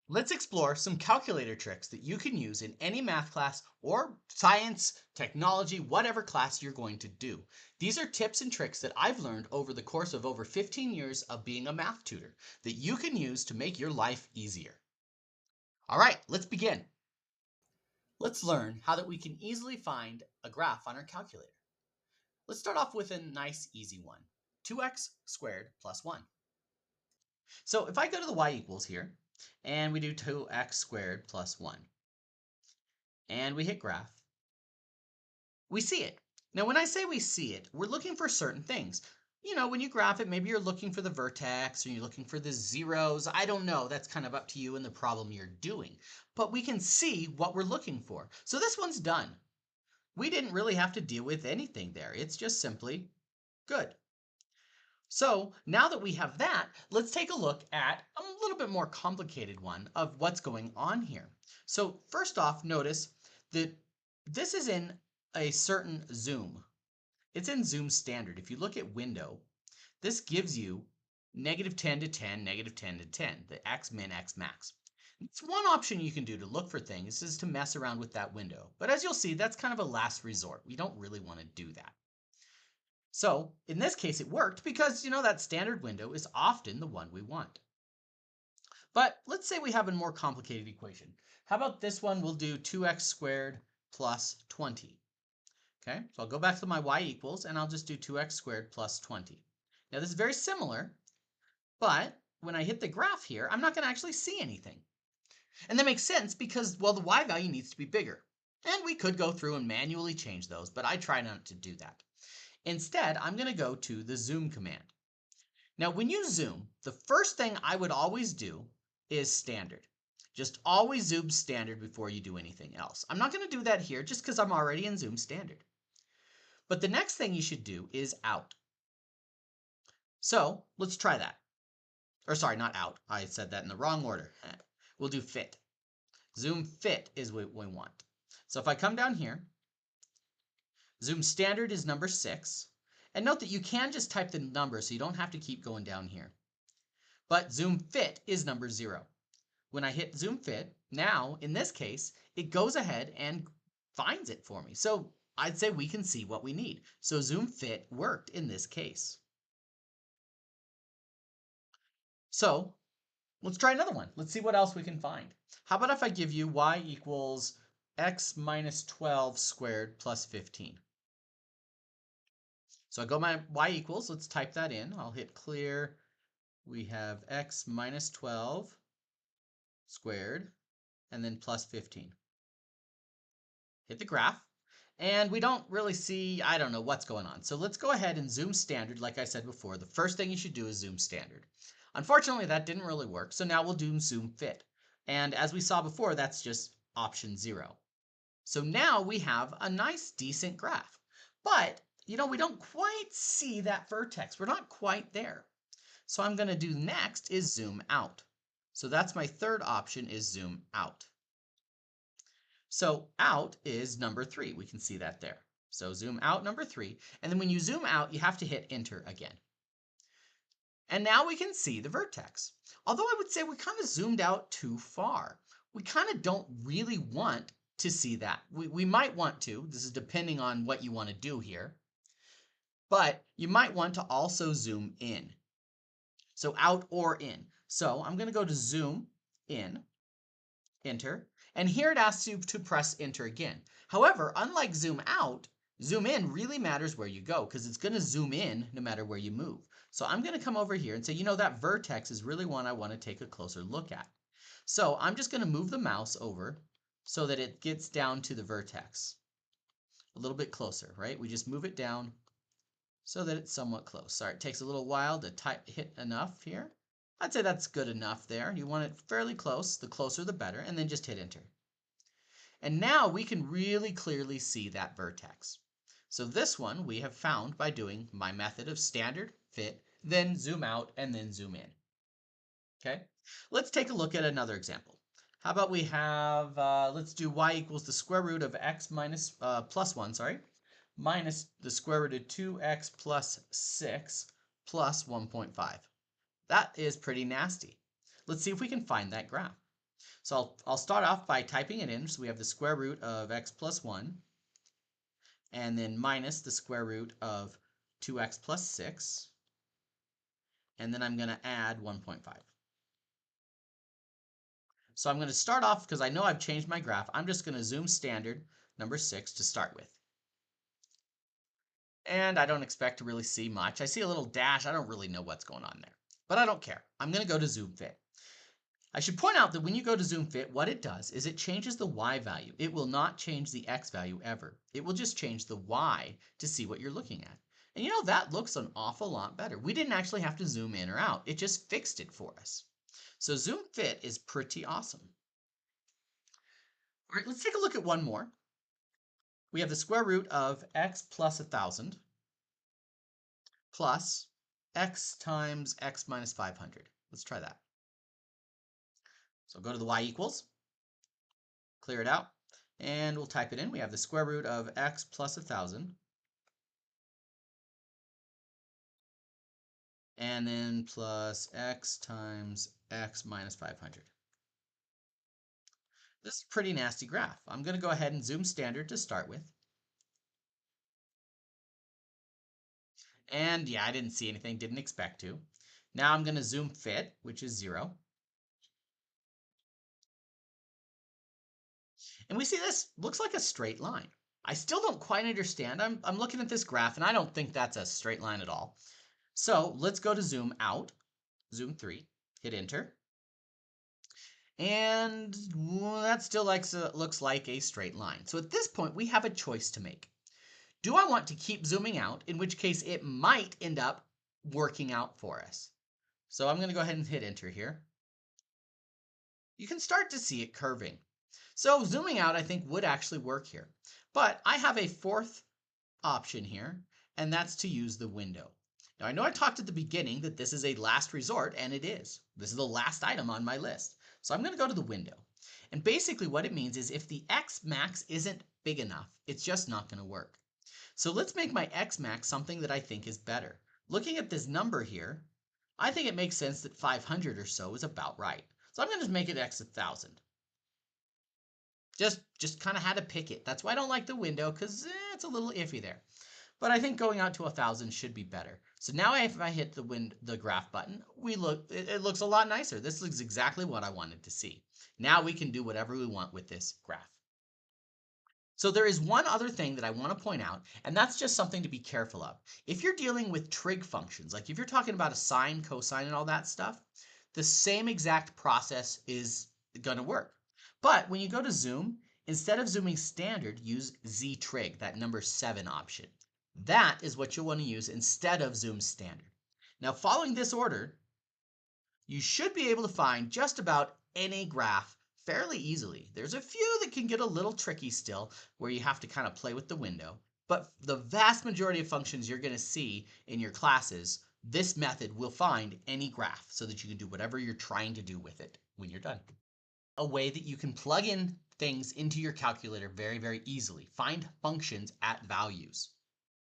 Let's explore some calculator tricks that you can use in any math class or science, technology, whatever class you're going to do. These are tips and tricks that I've learned over the course of over 15 years of being a math tutor that you can use to make your life easier. All right, let's begin. Let's learn how that we can easily find a graph on our calculator. Let's start off with a nice easy one, 2x squared plus 1. So if I go to the y equals here, and we do 2x squared plus 1, and we hit graph, we see it. Now, when I say we see it, we're looking for certain things. You know, when you graph it, maybe you're looking for the vertex or you're looking for the zeros. I don't know. That's kind of up to you and the problem you're doing. But we can see what we're looking for. So this one's done. We didn't really have to deal with anything there. It's just simply good. So now that we have that, let's take a look at a little bit more complicated one of what's going on here. So first off, notice that this is in a certain zoom. It's in zoom standard. If you look at window, this gives you negative 10 to 10, negative 10 to 10, the x min, x max. It's one option you can do to look for things is to mess around with that window. But as you'll see, that's kind of a last resort. We don't really want to do that. So in this case, it worked because, that standard window is often the one we want. But let's say we have a more complicated equation. How about this one? We'll do 2x squared plus 20. Okay, so I'll go back to my y equals and I'll just do 2x squared plus 20. Now this is very similar, but when I hit the graph here, I'm not going to actually see anything. And that makes sense because, well, the y value needs to be bigger. And we could go through and manually change those, but I try not to do that. Instead, I'm going to go to the zoom command. Now, when you zoom, the first thing I would always do is standard. Just always zoom standard before you do anything else. I'm not going to do that here just because I'm already in zoom standard. But the next thing you should do is out. So let's try that. Or sorry, not out. I said that in the wrong order. We'll do fit. Zoom fit is what we want. So if I come down here, zoom standard is number 6. And note that you can just type the number so you don't have to keep going down here. But zoom fit is number 0. When I hit zoom fit, now in this case, it goes ahead and finds it for me. So I'd say we can see what we need. So zoom fit worked in this case. So let's try another one. Let's see what else we can find. How about if I give you y equals x minus 12 squared plus 15? So I go my y equals, let's type that in. I'll hit clear. We have x minus 12 squared and then plus 15. Hit the graph. And we don't really see, I don't know what's going on. So let's go ahead and zoom standard. Like I said before, the first thing you should do is zoom standard. Unfortunately, that didn't really work. So now we'll do zoom fit. And as we saw before, that's just option 0. So now we have a nice, decent graph. But, we don't quite see that vertex. We're not quite there. So I'm going to do next is zoom out. So that's my third option is zoom out. So out is number 3. We can see that there. So zoom out number 3. And then when you zoom out, you have to hit enter again. And now we can see the vertex. Although I would say we kind of zoomed out too far. We kind of don't really want to see that. We might want to. This is depending on what you want to do here. But you might want to also zoom in. So out or in. So I'm going to go to zoom in, enter. And here it asks you to press enter again. However, unlike zoom out, zoom in really matters where you go because it's going to zoom in no matter where you move. So I'm going to come over here and say, that vertex is really one I want to take a closer look at. So I'm just going to move the mouse over so that it gets down to the vertex. A little bit closer, right? We just move it down so that it's somewhat close. Sorry, it takes a little while to hit enough here. I'd say that's good enough there. You want it fairly close. The closer the better. And then just hit enter. And now we can really clearly see that vertex. So this one we have found by doing my method of standard, fit, then zoom out, and then zoom in. Okay, let's take a look at another example. How about we have, let's do y equals the square root of x minus, plus 1, minus the square root of 2x plus 6 plus 1.5. That is pretty nasty. Let's see if we can find that graph. So I'll start off by typing it in. So we have the square root of x plus 1, and then minus the square root of 2x plus 6, and then I'm going to add 1.5. So I'm going to start off, because I know I've changed my graph, I'm just going to zoom standard number 6 to start with. And I don't expect to really see much. I see a little dash. I don't really know what's going on there, but I don't care. I'm going to go to zoom fit. I should point out that when you go to zoom fit, what it does is it changes the y value. It will not change the x value ever. It will just change the y to see what you're looking at. And you know, that looks an awful lot better. We didn't actually have to zoom in or out. It just fixed it for us. So zoom fit is pretty awesome. All right, let's take a look at one more. We have the square root of x plus 1,000 plus x times x minus 500. Let's try that. So go to the y equals, clear it out, and we'll type it in. We have the square root of x plus 1,000, and then plus x times x minus 500. This is a pretty nasty graph. I'm going to go ahead and zoom standard to start with. And yeah, I didn't see anything, didn't expect to. Now I'm going to zoom fit, which is 0. And we see this looks like a straight line. I still don't quite understand. I'm looking at this graph and I don't think that's a straight line at all. So let's go to zoom out, zoom 3, hit enter. And that still looks like a straight line. So at this point, we have a choice to make. Do I want to keep zooming out, in which case it might end up working out for us? So I'm going to go ahead and hit enter here. You can start to see it curving. So zooming out, I think, would actually work here. But I have a fourth option here, and that's to use the window. Now, I know I talked at the beginning that this is a last resort, and it is. This is the last item on my list. So I'm going to go to the window. And basically what it means is if the x max isn't big enough, it's just not going to work. So let's make my x max something that I think is better. Looking at this number here, I think it makes sense that 500 or so is about right. So I'm going to make it x 1,000. Just kind of had to pick it. That's why I don't like the window, because it's a little iffy there. But I think going out to 1,000 should be better. So now if I hit the graph button, it looks a lot nicer. This looks exactly what I wanted to see. Now we can do whatever we want with this graph. So there is one other thing that I want to point out, and that's just something to be careful of. If you're dealing with trig functions, like if you're talking about a sine, cosine, and all that stuff, the same exact process is going to work. But when you go to zoom, instead of zooming standard, use Z trig, that number 7 option. That is what you'll want to use instead of zoom standard. Now, following this order, you should be able to find just about any graph fairly easily. There's a few that can get a little tricky still, where you have to kind of play with the window. But the vast majority of functions you're going to see in your classes, this method will find any graph so that you can do whatever you're trying to do with it when you're done. A way that you can plug in things into your calculator very, very easily. Find functions at values.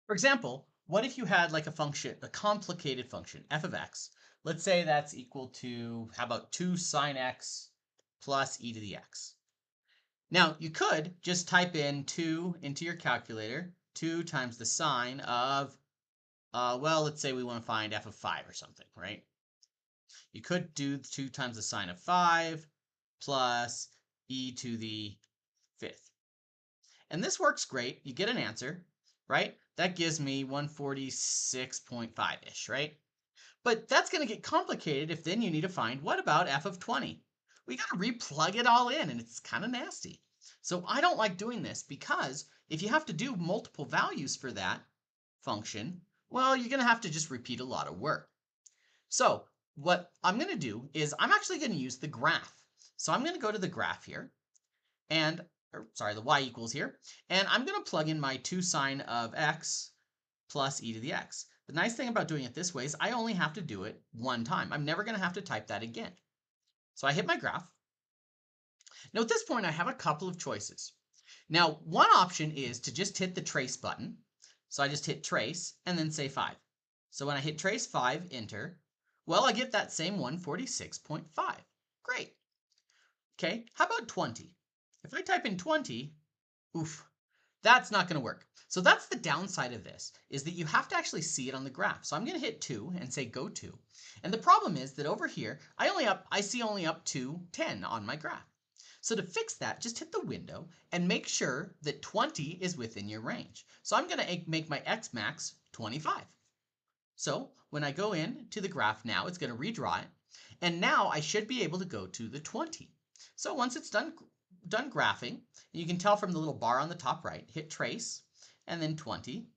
For example, what if you had like a function, a complicated function, f of x? Let's say that's equal to, how about 2 sine x plus e to the x? Now, you could just type in 2 into your calculator, 2 times the sine of, well, let's say we want to find f of 5 or something, right? You could do 2 times the sine of 5 plus e to the 5th. And this works great. You get an answer, right? That gives me 146.5-ish, right? But that's going to get complicated if then you need to find, what about f of 20? We got to replug it all in, and it's kind of nasty. So I don't like doing this, because if you have to do multiple values for that function, well, you're going to have to just repeat a lot of work. So what I'm going to do is I'm actually going to use the graph. So I'm going to go to the graph here, and the y equals here, and I'm going to plug in my 2 sine of x plus e to the x. The nice thing about doing it this way is I only have to do it one time. I'm never going to have to type that again. So I hit my graph. Now at this point, I have a couple of choices. Now, one option is to just hit the trace button. So I just hit trace and then say 5. So when I hit trace 5, enter, well, I get that same 146.5. Great. Okay, how about 20? If I type in 20, oof, that's not going to work. So that's the downside of this, is that you have to actually see it on the graph. So I'm going to hit 2 and say go to. And the problem is that over here, I see only up to 10 on my graph. So to fix that, just hit the window and make sure that 20 is within your range. So I'm going to make my X max 25. So when I go in to the graph now, it's going to redraw it. And now I should be able to go to the 20. So once it's done graphing, you can tell from the little bar on the top right, hit trace and then 20.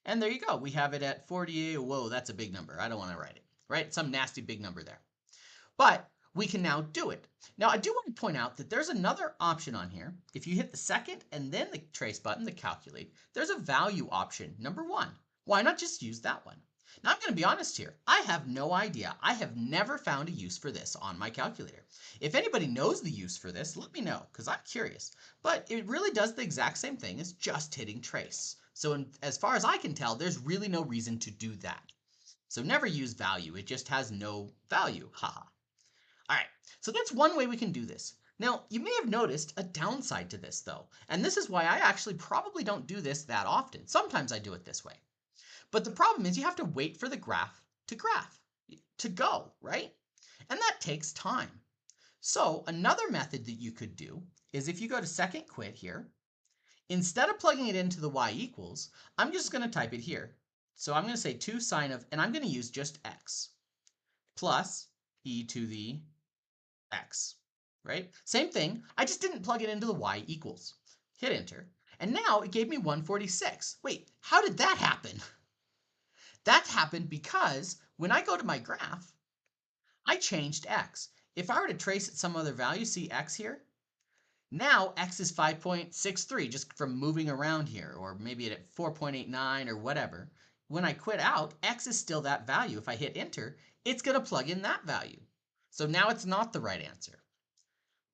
And there you go. We have it at 48. Whoa, that's a big number. I don't want to write it, right? Some nasty big number there. But we can now do it. Now, I do want to point out that there's another option on here. If you hit the second and then the trace button, the calculate, there's a value option, number 1. Why not just use that one? Now, I'm going to be honest here. I have no idea. I have never found a use for this on my calculator. If anybody knows the use for this, let me know, because I'm curious. But it really does the exact same thing as just hitting trace. So as far as I can tell, there's really no reason to do that. So never use value. It just has no value. Haha. All right, so that's one way we can do this. Now, you may have noticed a downside to this, though, and this is why I actually probably don't do this that often. Sometimes I do it this way. But the problem is you have to wait for the graph, to go, right? And that takes time. So another method that you could do is if you go to second quit here, instead of plugging it into the y equals, I'm just going to type it here. So I'm going to say 2 sine of, and I'm going to use just x, plus e to the x, right? Same thing, I just didn't plug it into the y equals. Hit enter, and now it gave me 146. Wait, how did that happen? That happened because when I go to my graph, I changed x. If I were to trace at some other value, see x here? Now x is 5.63 just from moving around here, or maybe at 4.89 or whatever. When I quit out, x is still that value. If I hit enter, it's going to plug in that value. So now it's not the right answer.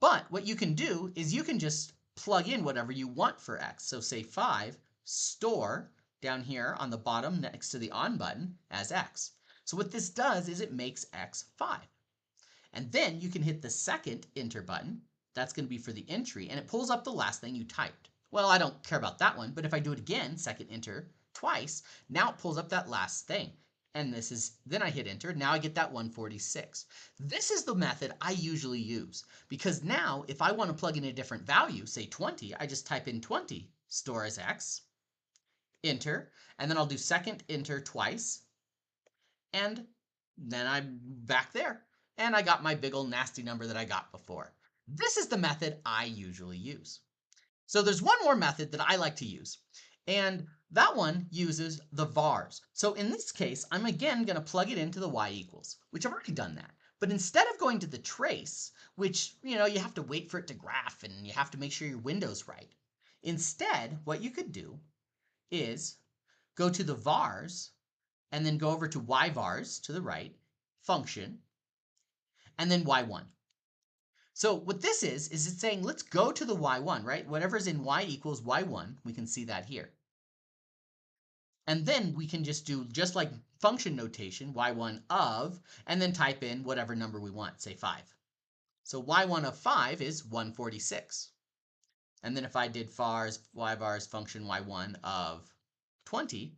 But what you can do is you can just plug in whatever you want for x. So say 5, store down here on the bottom next to the on button as x. So what this does is it makes x 5. And then you can hit the second enter button. That's going to be for the entry, and it pulls up the last thing you typed. Well, I don't care about that one, but if I do it again, second enter twice, now it pulls up that last thing. And then I hit enter, now I get that 146. This is the method I usually use, because now if I want to plug in a different value, say 20, I just type in 20, store as x, enter, and then I'll do second enter twice, and then I'm back there. And I got my big old nasty number that I got before. This is the method I usually use. So there's one more method that I like to use, and that one uses the vars. So in this case, I'm again going to plug it into the y equals, which I've already done that. But instead of going to the trace, which, you have to wait for it to graph and you have to make sure your window's right. Instead, what you could do is go to the vars and then go over to y vars to the right, function, and then y1. So what this is it's saying let's go to the y1, right? Whatever's in y equals y1, we can see that here. And then we can just do, just like function notation, y1 of, and then type in whatever number we want, say 5. So y1 of 5 is 146. And then if I did y vars function y1 of 20,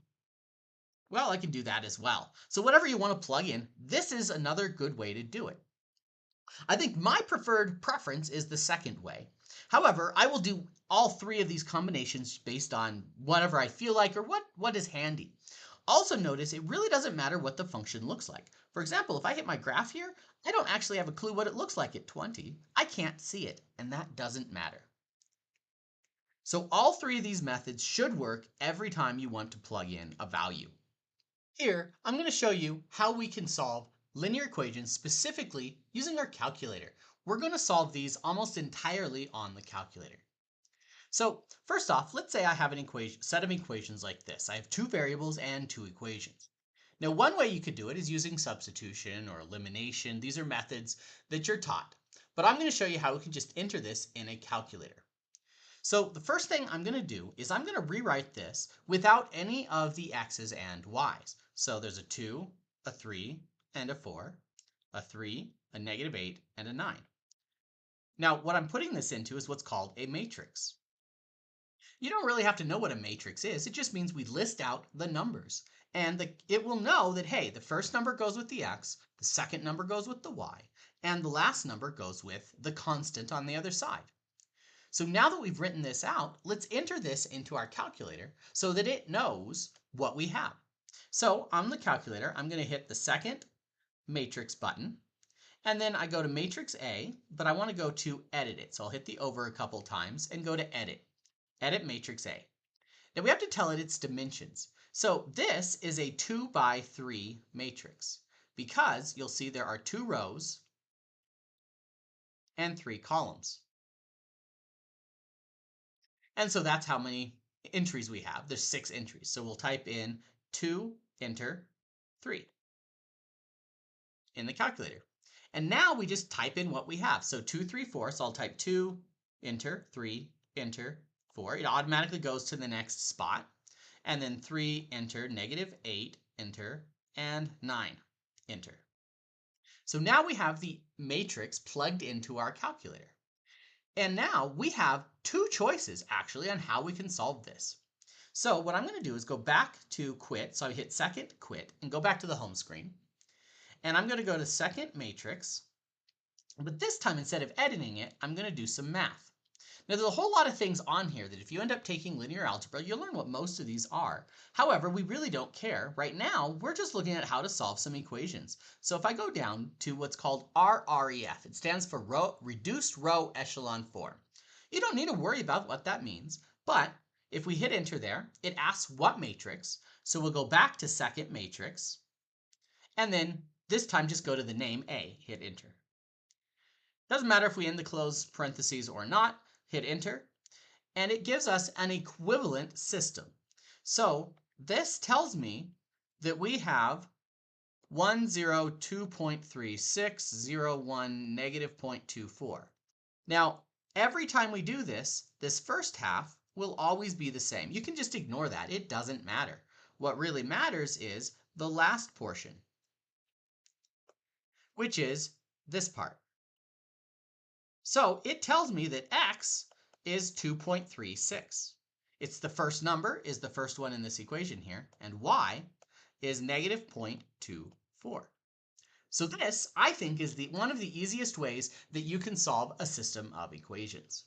well, I can do that as well. So whatever you want to plug in, this is another good way to do it. I think my preferred preference is the second way. However, I will do all 3 of these combinations based on whatever I feel like or what is handy. Also notice it really doesn't matter what the function looks like. For example, if I hit my graph here, I don't actually have a clue what it looks like at 20. I can't see it, and that doesn't matter. So all 3 of these methods should work every time you want to plug in a value. Here, I'm going to show you how we can solve linear equations specifically using our calculator. We're going to solve these almost entirely on the calculator. So first off, let's say I have an set of equations like this. I have 2 variables and 2 equations. Now one way you could do it is using substitution or elimination. These are methods that you're taught. But I'm going to show you how we can just enter this in a calculator. So the first thing I'm going to do is I'm going to rewrite this without any of the x's and y's. So there's a 2, a 3, and a 4, a 3, a -8, and a 9. Now, what I'm putting this into is what's called a matrix. You don't really have to know what a matrix is. It just means we list out the numbers. And it will know that, hey, the first number goes with the x, the second number goes with the y, and the last number goes with the constant on the other side. So now that we've written this out, let's enter this into our calculator so that it knows what we have. So on the calculator, I'm going to hit the second matrix button, and then I go to matrix A, but I want to go to edit it. So I'll hit the over a couple times and go to edit. Edit matrix A. Now we have to tell it its dimensions. So this is a 2 by 3 matrix because you'll see there are 2 rows and 3 columns. And so that's how many entries we have. There's 6 entries. So we'll type in 2, enter 3 in the calculator. And now we just type in what we have. So 2, 3, 4. So I'll type 2, enter 3, enter 4. It automatically goes to the next spot. And then 3, enter, -8, enter, and 9, enter. So now we have the matrix plugged into our calculator. And now we have 2 choices actually on how we can solve this. So what I'm going to do is go back to quit. So I hit second, quit, and go back to the home screen. And I'm going to go to second matrix. But this time, instead of editing it, I'm going to do some math. Now, there's a whole lot of things on here that if you end up taking linear algebra, you'll learn what most of these are. However, we really don't care. Right now, we're just looking at how to solve some equations. So if I go down to what's called RREF, it stands for Reduced Row Echelon Form. You don't need to worry about what that means, but if we hit enter there, it asks what matrix. So we'll go back to second matrix, and then this time just go to the name A, hit enter. Doesn't matter if we end the close parentheses or not. Hit enter, and it gives us an equivalent system. So this tells me that we have 102.3601 -0.24. Now, every time we do this, this first half will always be the same. You can just ignore that. It doesn't matter. What really matters is the last portion, which is this part. So it tells me that x is 2.36. It's the first number, is the first one in this equation here, and y is -0.24. So this, I think, is one of the easiest ways that you can solve a system of equations.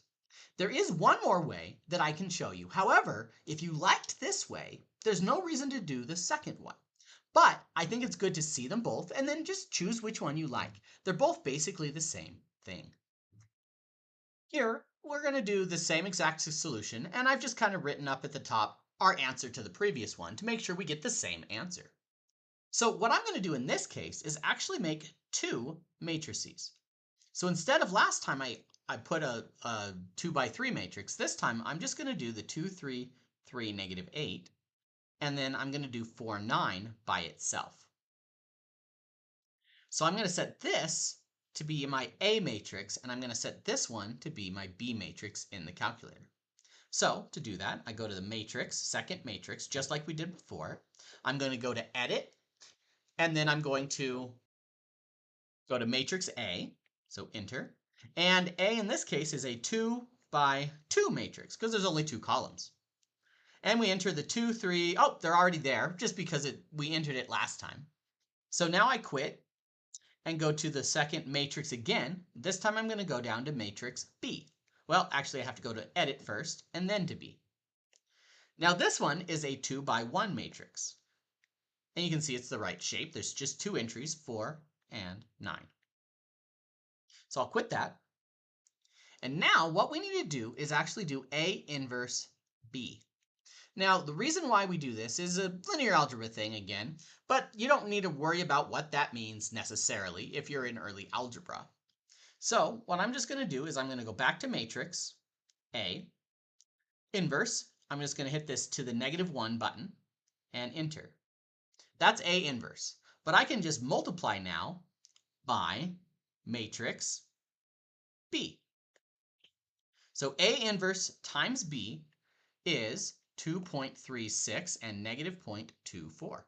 There is one more way that I can show you. However, if you liked this way, there's no reason to do the second one. But I think it's good to see them both and then just choose which one you like. They're both basically the same thing. Here, we're going to do the same exact solution, and I've just kind of written up at the top our answer to the previous one to make sure we get the same answer. So what I'm going to do in this case is actually make 2 matrices. So instead of last time I put a 2 by 3 matrix, this time I'm just going to do the 2, 3, 3, -8, and then I'm going to do 4, 9 by itself. So I'm going to set this to be my A matrix, and I'm going to set this one to be my B matrix in the calculator. So to do that, I go to the matrix, second matrix, just like we did before. I'm going to go to edit, and then I'm going to go to matrix A, so enter. And A in this case is a 2 by 2 matrix because there's only 2 columns. And we enter the 2, 3, oh, they're already there just because we entered it last time. So now I quit and go to the second matrix again. This time I'm going to go down to matrix B. Well, actually I have to go to edit first and then to B. Now this one is a 2 by 1 matrix. And you can see it's the right shape. There's just 2 entries, 4 and 9. So I'll quit that. And now what we need to do is actually do A inverse B. Now, the reason why we do this is a linear algebra thing again, but you don't need to worry about what that means necessarily if you're in early algebra. So what I'm just going to do is I'm going to go back to matrix A, inverse. I'm just going to hit this to the -1 button and enter. That's A inverse, but I can just multiply now by matrix B. So A inverse times B is 2.36 and -0.24.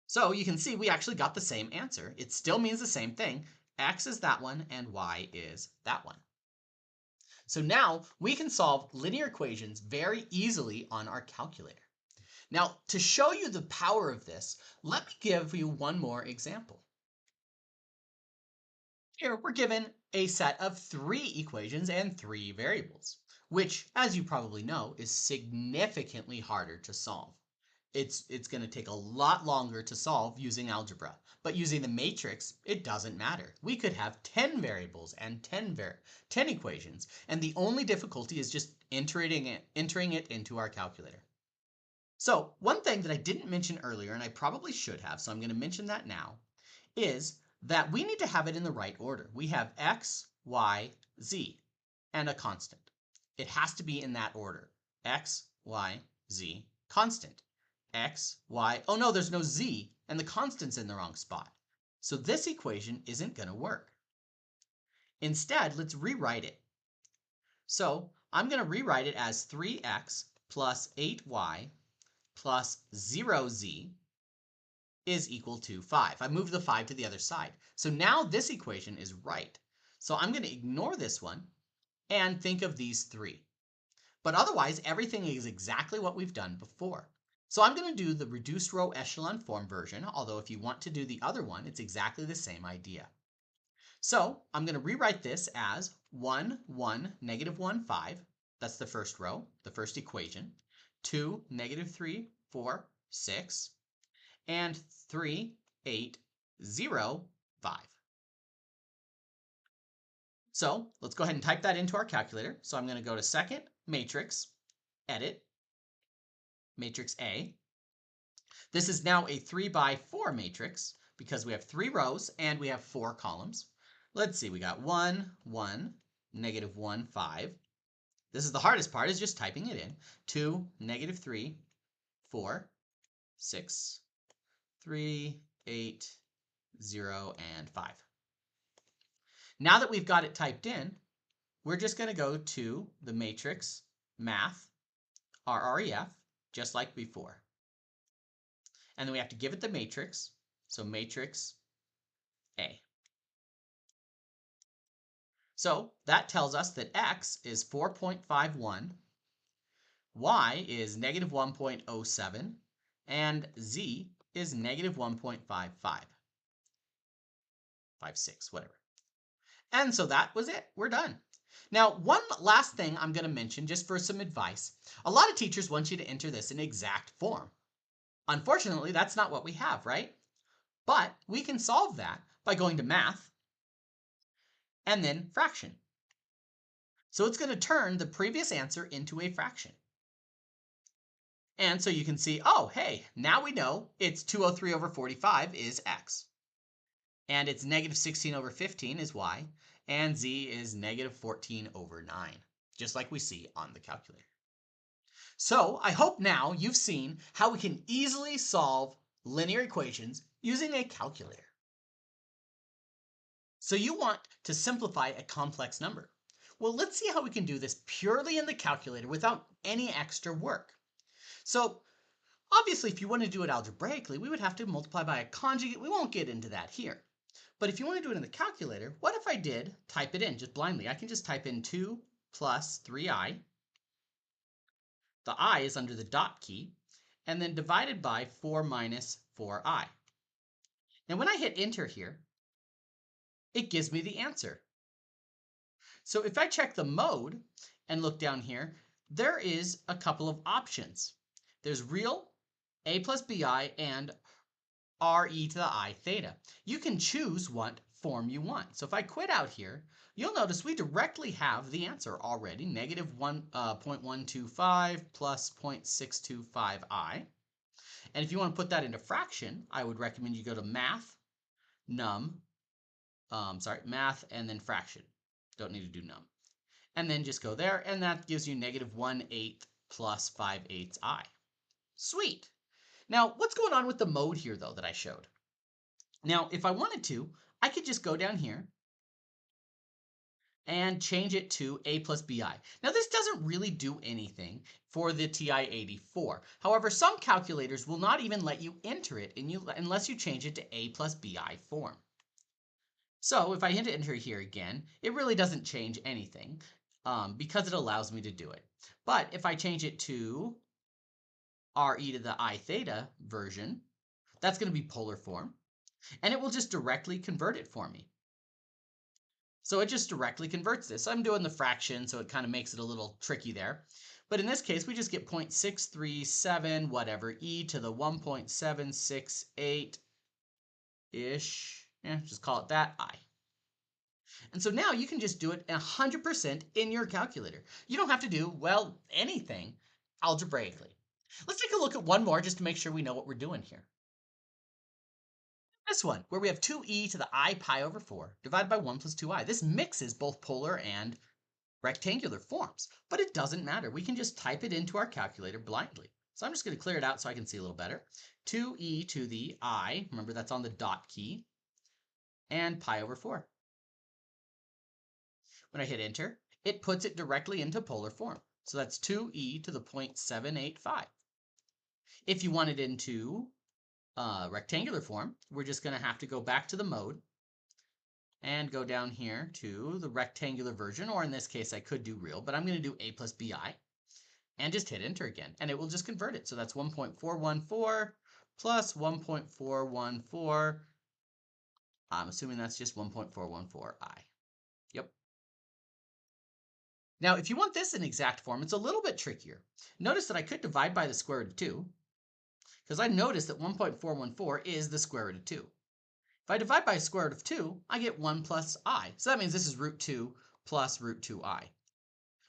So you can see we actually got the same answer. It still means the same thing. X is that one and Y is that one. So now we can solve linear equations very easily on our calculator. Now, to show you the power of this, let me give you one more example. Here we're given a set of 3 equations and 3 variables, which, as you probably know, is significantly harder to solve. It's going to take a lot longer to solve using algebra, but using the matrix, it doesn't matter. We could have 10 variables and 10 equations, and the only difficulty is just entering it into our calculator. So one thing that I didn't mention earlier, and I probably should have, so I'm going to mention that now, is that we need to have it in the right order. We have x, y, z, and a constant. It has to be in that order. X, y, z, constant. X, y, oh no, there's no z, and the constant's in the wrong spot. So this equation isn't going to work. Instead, let's rewrite it. So I'm going to rewrite it as 3x plus 8y plus 0z is equal to 5. I moved the 5 to the other side. So now this equation is right. So I'm going to ignore this one and think of these 3. But otherwise, everything is exactly what we've done before. So I'm going to do the reduced row echelon form version, although if you want to do the other one, it's exactly the same idea. So I'm going to rewrite this as 1, 1, negative 1, 5. That's the first row, the first equation. 2, negative 3, 4, 6. And 3, 8, 0, 5. So let's go ahead and type that into our calculator. So I'm going to go to second, matrix, edit, matrix A. This is now a 3 by 4 matrix because we have 3 rows and we have 4 columns. Let's see, we got 1, 1, negative 1, 5. This is the hardest part, is just typing it in. 2, negative 3, 4, 6, 3, 8, 0, and 5. Now that we've got it typed in, we're just going to go to the matrix math, RREF, just like before. And then we have to give it the matrix, so matrix A. So that tells us that x is 4.51, y is negative 1.07, and z is negative 1.55. 56, whatever. And so that was it. We're done. Now, one last thing I'm going to mention just for some advice. A lot of teachers want you to enter this in exact form. Unfortunately, that's not what we have, right? But we can solve that by going to math and then fraction. So it's going to turn the previous answer into a fraction. And so you can see, oh, hey, now we know it's 203 over 45 is x. And it's negative 16 over 15 is y. And z is negative 14 over 9, just like we see on the calculator. So I hope now you've seen how we can easily solve linear equations using a calculator. So you want to simplify a complex number. Well, let's see how we can do this purely in the calculator without any extra work. So obviously, if you want to do it algebraically, we would have to multiply by a conjugate. We won't get into that here. But if you want to do it in the calculator, what if I did type it in just blindly? I can just type in 2 plus 3i. The I is under the dot key, and then divided by 4 minus 4i. Now when I hit enter here, it gives me the answer. So if I check the mode and look down here, there is a couple of options. There's real, a plus bi, and re to the I theta. You can choose what form you want. So if I quit out here, you'll notice we directly have the answer already, negative 0.125 plus 0.625i. And if you want to put that into fraction, I would recommend you go to math, math, and then fraction. Don't need to do num. And then just go there, and that gives you negative 1/8 plus 5/8i. Sweet. Now, what's going on with the mode here, though, that I showed? Now, if I wanted to, I could just go down here and change it to a plus bi. Now, this doesn't really do anything for the TI-84. However, some calculators will not even let you enter it unless you change it to a plus bi form. So if I hit enter here again, it really doesn't change anything. because it allows me to do it. But if I change it to re to the I theta version, that's going to be polar form, and it will just directly convert it for me. So it just directly converts this. I'm doing the fraction, so it kind of makes it a little tricky there. But in this case, we just get 0.637 whatever e to the 1.768-ish, just call it that, I. And so now you can just do it 100% in your calculator. You don't have to do, well, anything algebraically. Let's take a look at one more just to make sure we know what we're doing here. This one, where we have 2e to the I pi over 4 divided by 1 plus 2i. This mixes both polar and rectangular forms, but it doesn't matter. We can just type it into our calculator blindly. So I'm just going to clear it out so I can see a little better. 2e to the I, remember that's on the dot key, and pi over 4. When I hit enter, it puts it directly into polar form. So that's 2e to the 0.785. If you want it into rectangular form, we're just going to have to go back to the mode and go down here to the rectangular version, or in this case, I could do real, but I'm going to do a plus bi and just hit enter again, and it will just convert it. So that's 1.414 plus 1.414. I'm assuming that's just 1.414i. Yep. Now, if you want this in exact form, it's a little bit trickier. Notice that I could divide by the square root of 2, because I noticed that 1.414 is the square root of 2. If I divide by the square root of 2, I get 1 plus I. So that means this is root 2 plus root 2i.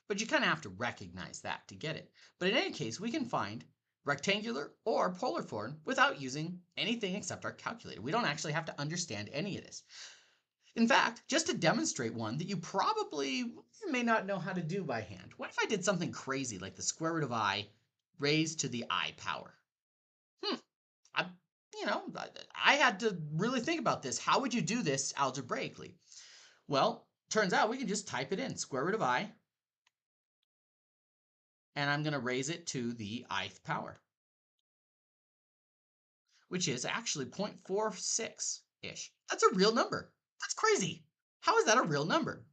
But you kind of have to recognize that to get it. But in any case, we can find rectangular or polar form without using anything except our calculator. We don't actually have to understand any of this. In fact, just to demonstrate one that you probably may not know how to do by hand, what if I did something crazy like the square root of I raised to the I power? I, I had to really think about this. How would you do this algebraically? Well, turns out we can just type it in, square root of I, and I'm going to raise it to the I-th power, which is actually 0.46-ish. That's a real number. That's crazy. How is that a real number?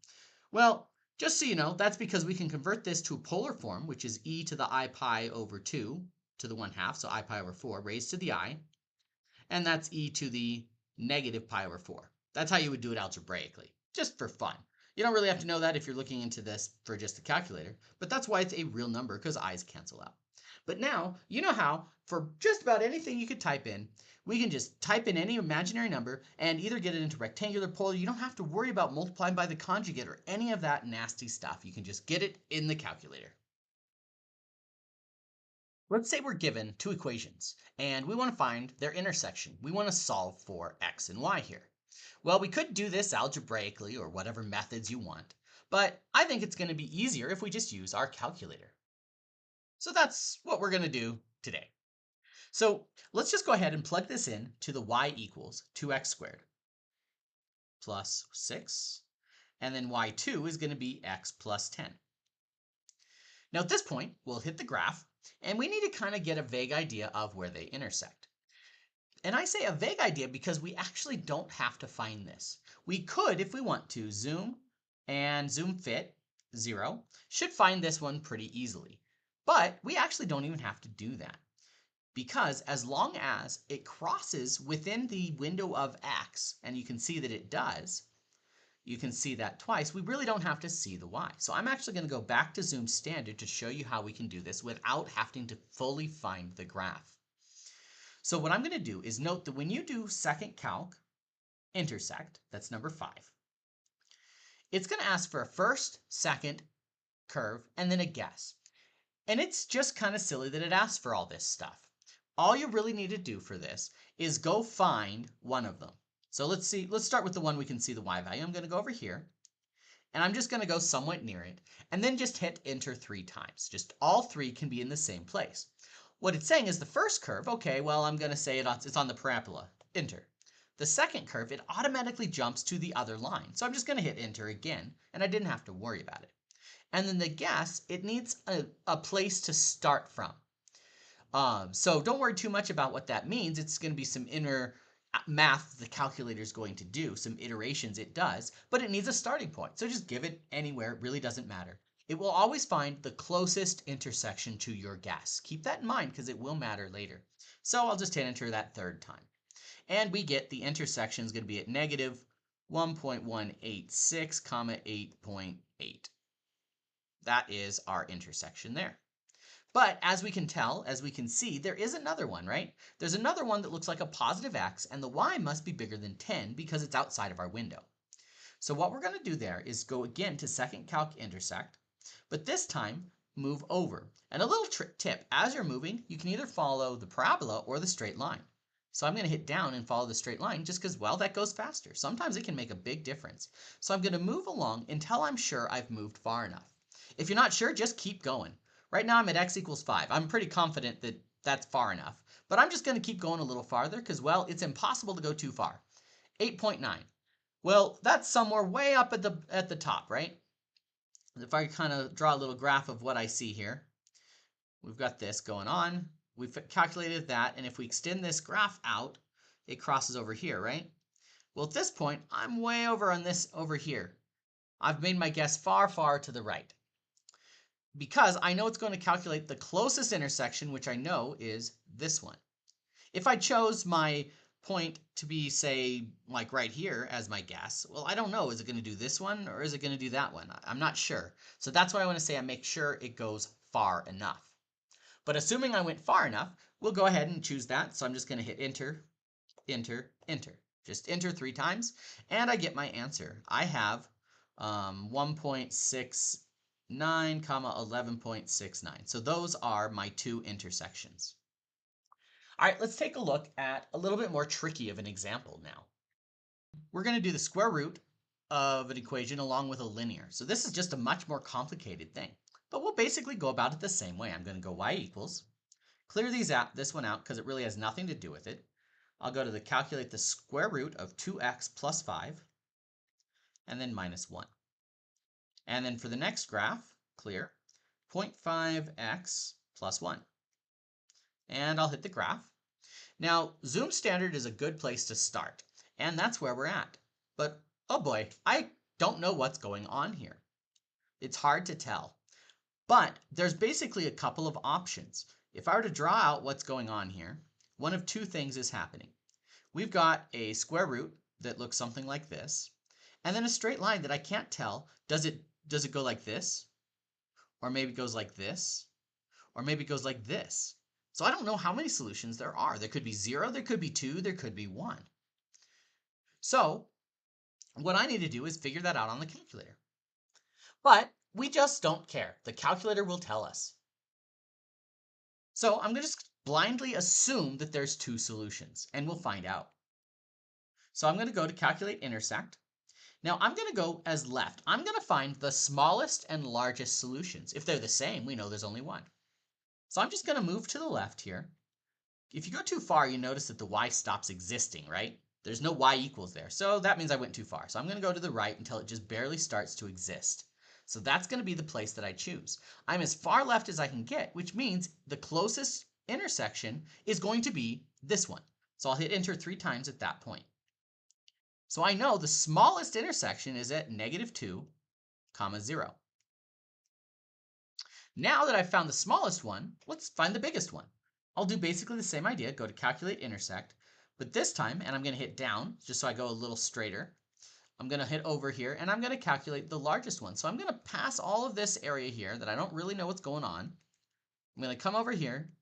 Well, just so you know, that's because we can convert this to a polar form, which is e to the I pi over 2 to the 1/2, so I pi over 4 raised to the I, and that's e to the negative pi over 4. That's how you would do it algebraically, just for fun. You don't really have to know that if you're looking into this for just a calculator, but that's why it's a real number, because i's cancel out. But now, you know how, for just about anything you could type in, we can just type in any imaginary number and either get it into rectangular, polar. You don't have to worry about multiplying by the conjugate or any of that nasty stuff. You can just get it in the calculator. Let's say we're given two equations, and we want to find their intersection. We want to solve for x and y here. Well, we could do this algebraically or whatever methods you want, but I think it's going to be easier if we just use our calculator. So that's what we're going to do today. So let's just go ahead and plug this in to the y equals 2x squared plus 6, and then y2 is going to be x plus 10. Now at this point, we'll hit the graph, and we need to kind of get a vague idea of where they intersect. And I say a vague idea because we actually don't have to find this. We could, if we want to, zoom and zoom fit 0, should find this one pretty easily. But we actually don't even have to do that, because as long as it crosses within the window of x, and you can see that it does, you can see that twice, we really don't have to see the y. So I'm actually going to go back to zoom standard to show you how we can do this without having to fully find the graph. So what I'm going to do is note that when you do second calc intersect, that's number 5, it's going to ask for a first, second curve, and then a guess. And it's just kind of silly that it asks for all this stuff. All you really need to do for this is go find one of them. So let's start with the one we can see the y value. I'm going to go over here, and I'm just going to go somewhat near it, and then just hit enter 3 times. Just all 3 can be in the same place. What it's saying is the first curve, okay, well, I'm going to say it's on the parabola, enter. The second curve, it automatically jumps to the other line. So I'm just going to hit enter again, and I didn't have to worry about it. And then the guess, it needs a place to start from. So don't worry too much about what that means. It's going to be some inner math the calculator is going to do, some iterations it does, but it needs a starting point. So just give it anywhere. It really doesn't matter. It will always find the closest intersection to your guess. Keep that in mind because it will matter later. So I'll just hit enter that third time. And we get the intersection is going to be at negative 1.186, comma 8.8. That is our intersection there. But as we can tell, as we can see, there is another one, right? There's another one that looks like a positive x, and the y must be bigger than 10 because it's outside of our window. So what we're going to do there is go again to second calc intersect, but this time move over. And a little tip, as you're moving, you can either follow the parabola or the straight line. So I'm going to hit down and follow the straight line just because, well, that goes faster. Sometimes it can make a big difference. So I'm going to move along until I'm sure I've moved far enough. If you're not sure, just keep going. Right now I'm at x equals 5. I'm pretty confident that that's far enough. But I'm just going to keep going a little farther because, well, it's impossible to go too far. 8.9. Well, that's somewhere way up at the top, right? If I kind of draw a little graph of what I see here, we've got this going on. We've calculated that, and if we extend this graph out, it crosses over here, right? Well, at this point, I'm way over on this over here. I've made my guess far, far to the right, because I know it's going to calculate the closest intersection, which I know is this one. If I chose my point to be, say, like right here as my guess, well, I don't know. Is it going to do this one or is it going to do that one? I'm not sure. So that's why I want to say I make sure it goes far enough. But assuming I went far enough, we'll go ahead and choose that. So I'm just going to hit enter, enter, enter. Just enter 3 times, and I get my answer. I have 1.69, comma 11.69. So those are my 2 intersections. All right, let's take a look at a little bit more tricky of an example now. We're going to do the square root of an equation along with a linear. So this is just a much more complicated thing, but we'll basically go about it the same way. I'm going to go y equals, clear this one out because it really has nothing to do with it. I'll go to the calculate the square root of 2x plus 5, and then minus 1. And then for the next graph, clear, 0.5x plus 1. And I'll hit the graph. Now, zoom standard is a good place to start, and that's where we're at. But, oh boy, I don't know what's going on here. It's hard to tell. But there's basically a couple of options. If I were to draw out what's going on here, one of 2 things is happening. We've got a square root that looks something like this, and then a straight line that I can't tell. Does it go like this? Or maybe it goes like this? Or maybe it goes like this? So I don't know how many solutions there are. There could be 0, there could be 2, there could be 1. So what I need to do is figure that out on the calculator. But we just don't care. The calculator will tell us. So I'm going to just blindly assume that there's 2 solutions, and we'll find out. So I'm going to go to calculate intersect. Now I'm going to go as left. I'm going to find the smallest and largest solutions. If they're the same, we know there's only 1. So I'm just going to move to the left here. If you go too far, you notice that the y stops existing, right? There's no y equals there. So that means I went too far. So I'm going to go to the right until it just barely starts to exist. So that's going to be the place that I choose. I'm as far left as I can get, which means the closest intersection is going to be this one. So I'll hit enter 3 times at that point. So I know the smallest intersection is at -2, 0. Now that I've found the smallest one, let's find the biggest one. I'll do basically the same idea, go to calculate intersect, but this time, and I'm going to hit down just so I go a little straighter. I'm going to hit over here and I'm going to calculate the largest one. So I'm going to pass all of this area here that I don't really know what's going on. I'm going to come over here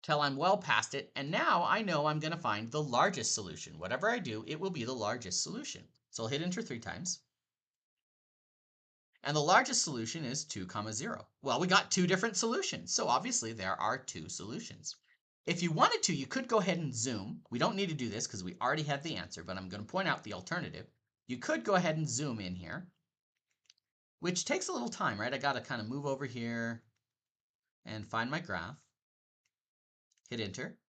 till I'm well past it, and now I know I'm going to find the largest solution. Whatever I do, it will be the largest solution. So I'll hit enter 3 times. And the largest solution is 2, 0. Well, we got 2 different solutions, so obviously there are 2 solutions. If you wanted to, you could go ahead and zoom. We don't need to do this because we already have the answer, but I'm going to point out the alternative. You could go ahead and zoom in here, which takes a little time, right? I got to kind of move over here and find my graph. Hit enter.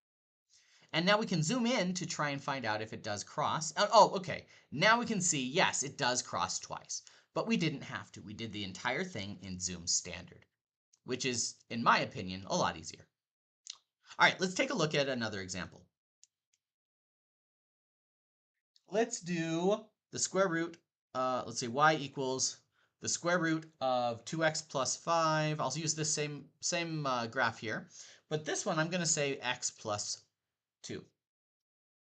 And now we can zoom in to try and find out if it does cross. Oh, okay. Now we can see, yes, it does cross twice. But we didn't have to. We did the entire thing in zoom standard, which is, in my opinion, a lot easier. All right, let's take a look at another example. Let's do the square root, let's say y equals the square root of 2x plus 5. I'll use this same graph here, but this one I'm going to say x plus 2.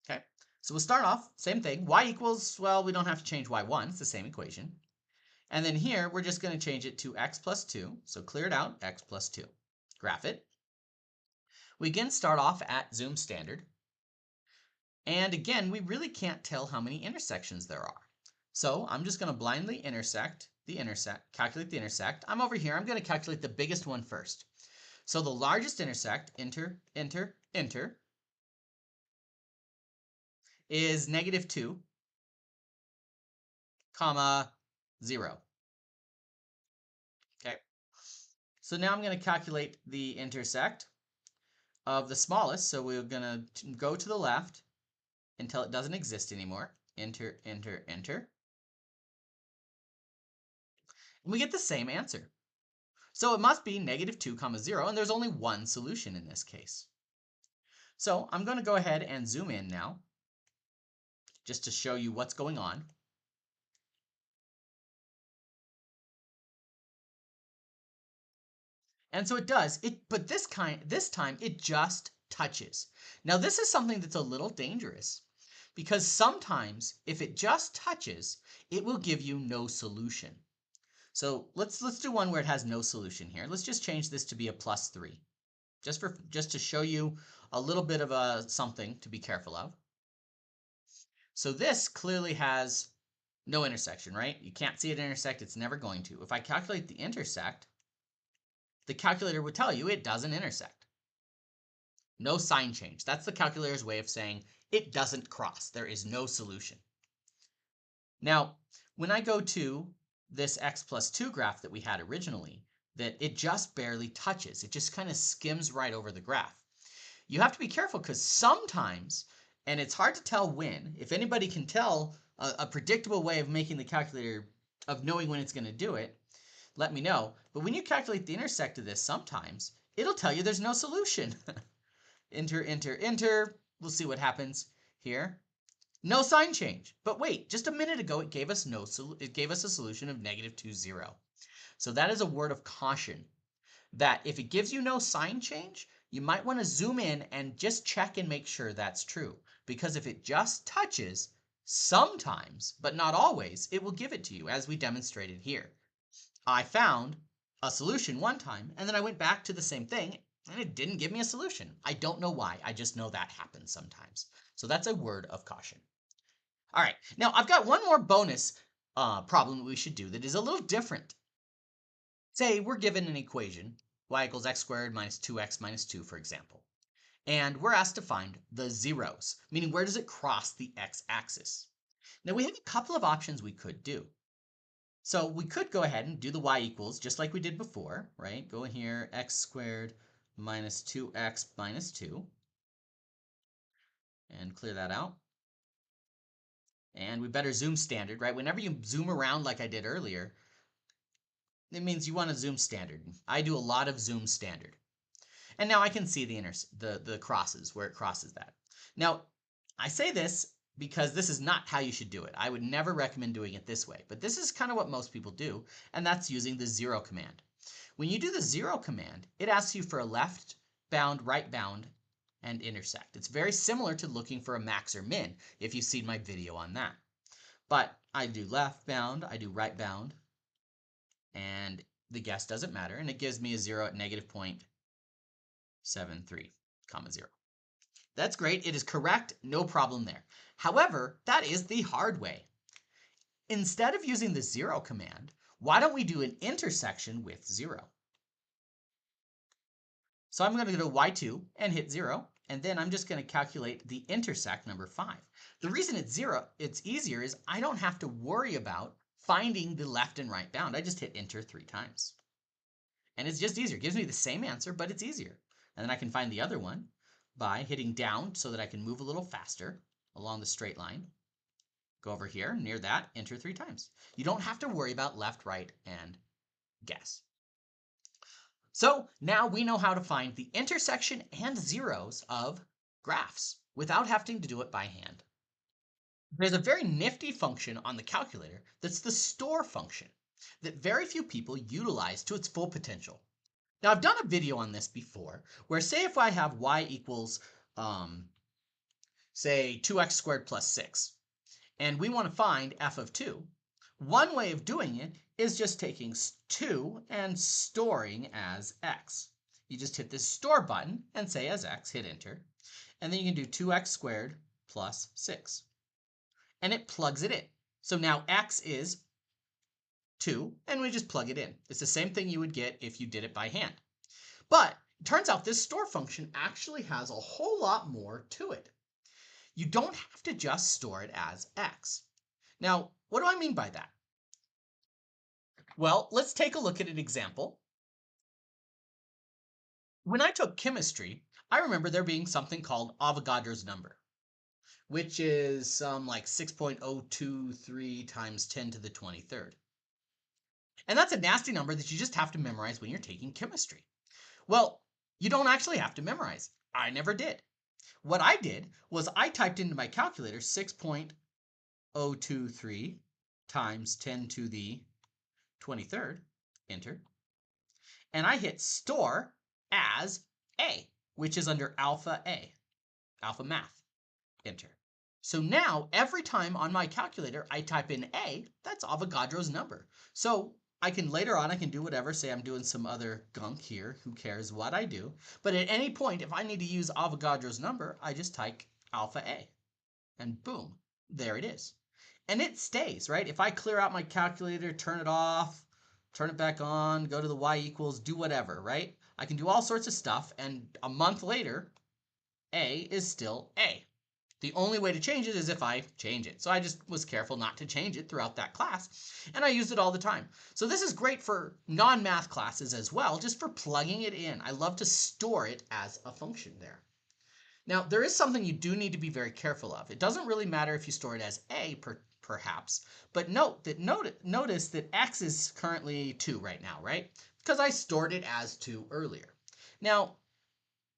Okay, so we'll start off, same thing. Y equals, well, we don't have to change y1. It's the same equation. And then here, we're just going to change it to x plus 2. So clear it out, x plus 2. Graph it. We again start off at zoom standard. And again, we really can't tell how many intersections there are. So I'm just going to blindly calculate the intersect. I'm over here. I'm going to calculate the biggest one first. So the largest intersect, enter, is -2, comma 0. Okay. So now I'm going to calculate the intersect of the smallest. So we're going to go to the left until it doesn't exist anymore. Enter. And we get the same answer. So it must be -2, comma 0, and there's only one solution in this case. So I'm going to go ahead and zoom in now, just to show you what's going on. And so it does, but this time it just touches. Now this is something that's a little dangerous, because sometimes if it just touches, it will give you no solution. So let's do one where it has no solution here. Let's just change this to be a +3, just to show you a little bit of a something to be careful of. So this clearly has no intersection, right? You can't see it intersect. It's never going to. If I calculate the intersect, the calculator would tell you it doesn't intersect. No sign change. That's the calculator's way of saying it doesn't cross. There is no solution. Now, when I go to this x plus 2 graph that we had originally, that it just barely touches. It just kind of skims right over the graph. You have to be careful because sometimes, and it's hard to tell when, if anybody can tell a predictable way of making the calculator, of knowing when it's going to do it, let me know. But when you calculate the intersect of this, sometimes it'll tell you there's no solution. Enter. We'll see what happens here. No sign change. But wait, just a minute ago it gave us a solution of -2, 0. So that is a word of caution, that if it gives you no sign change, you might want to zoom in and just check and make sure that's true. Because if it just touches, sometimes, but not always, it will give it to you, as we demonstrated here. I found a solution one time, and then I went back to the same thing, and it didn't give me a solution. I don't know why. I just know that happens sometimes. So that's a word of caution. All right, now I've got one more bonus problem that we should do that is a little different. Say we're given an equation, y equals x squared minus 2x minus 2, for example. And we're asked to find the zeros, meaning where does it cross the x-axis? Now we have a couple of options we could do. So we could go ahead and do the y equals just like we did before, right? Go in here, x squared minus 2x minus 2. And clear that out. And we better zoom standard, right? Whenever you zoom around like I did earlier, it means you want to zoom standard. I do a lot of zoom standard. And now I can see the crosses, where it crosses that. Now, I say this because this is not how you should do it. I would never recommend doing it this way, but this is kind of what most people do, and that's using the 0 command. When you do the 0 command, it asks you for a left bound, right bound, and intersect. It's very similar to looking for a max or min, if you've seen my video on that. But I do left bound, I do right bound, and the guess doesn't matter, and it gives me a 0 at -0.73, 0. That's great. It is correct. No problem there. However, that is the hard way. Instead of using the 0 command, why don't we do an intersection with 0? So I'm going to go to y2 and hit 0, and then I'm just going to calculate the intersect number 5. The reason it's easier is I don't have to worry about finding the left and right bound. I just hit enter 3 times. And it's just easier. It gives me the same answer, but it's easier. And then I can find the other one by hitting down so that I can move a little faster along the straight line. Go over here, near that, enter 3 times. You don't have to worry about left, right, and guess. So now we know how to find the intersection and zeros of graphs without having to do it by hand. There's a very nifty function on the calculator that's the store function. that very few people utilize to its full potential. Now, I've done a video on this before, where say if I have y equals, say, 2x squared plus 6, and we want to find f of 2, one way of doing it is just taking 2 and storing as x. You just hit this store button and say as x, hit enter, and then you can do 2x squared plus 6. And it plugs it in. So now x is 2, and we just plug it in. It's the same thing you would get if you did it by hand. But it turns out this store function actually has a whole lot more to it. You don't have to just store it as x. Now, what do I mean by that? Well, let's take a look at an example. When I took chemistry, I remember there being something called Avogadro's number, which is like 6.023 times 10 to the 23rd. And that's a nasty number that you just have to memorize when you're taking chemistry. Well, you don't actually have to memorize. I never did. What I did was I typed into my calculator 6.023 times 10 to the 23rd, enter, and I hit store as A, which is under alpha A, alpha math, enter. So now every time on my calculator I type in A, that's Avogadro's number. So I can later on, I can do whatever, say I'm doing some other gunk here, who cares what I do. But at any point, if I need to use Avogadro's number, I just type alpha A. And boom, there it is. And it stays, right? If I clear out my calculator, turn it off, turn it back on, go to the y equals, do whatever, right? I can do all sorts of stuff, and a month later, A is still A. The only way to change it is if I change it. So I just was careful not to change it throughout that class, and I used it all the time. So this is great for non-math classes as well, just for plugging it in. I love to store it as a function there. Now, there is something you do need to be very careful of. It doesn't really matter if you store it as A, perhaps, but notice that x is currently 2 right now, right? Because I stored it as 2 earlier. Now,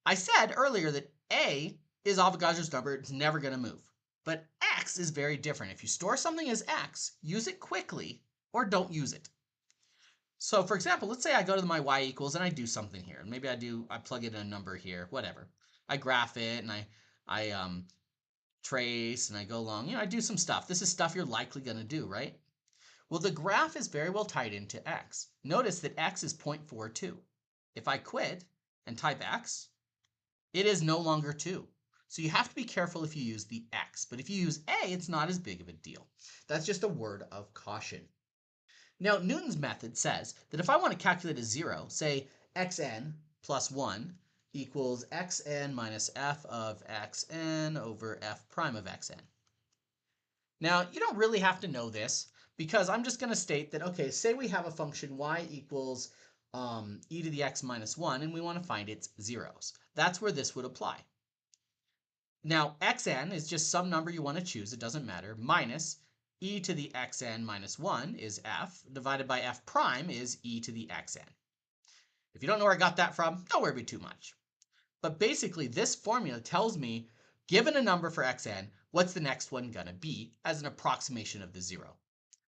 I said earlier that A is Avogadro's number, it's never going to move. But x is very different. If you store something as x, use it quickly or don't use it. So for example, let's say I go to my y equals and I do something here. Maybe I plug in a number here, whatever. I graph it and I trace and I go along. I do some stuff. This is stuff you're likely going to do, right? Well, the graph is very well tied into x. Notice that x is 0.42. If I quit and type x, it is no longer 2. So you have to be careful if you use the x, but if you use A, it's not as big of a deal. That's just a word of caution. Now, Newton's method says that if I want to calculate a zero, say xn plus 1 equals xn minus f of xn over f prime of xn. Now, you don't really have to know this because I'm just going to state that, okay, say we have a function y equals e to the x minus 1, and we want to find its zeros. That's where this would apply. Now, xn is just some number you want to choose, it doesn't matter, minus e to the xn minus 1 is f, divided by f prime is e to the xn. If you don't know where I got that from, don't worry too much. But basically, this formula tells me, given a number for xn, what's the next one going to be as an approximation of the zero.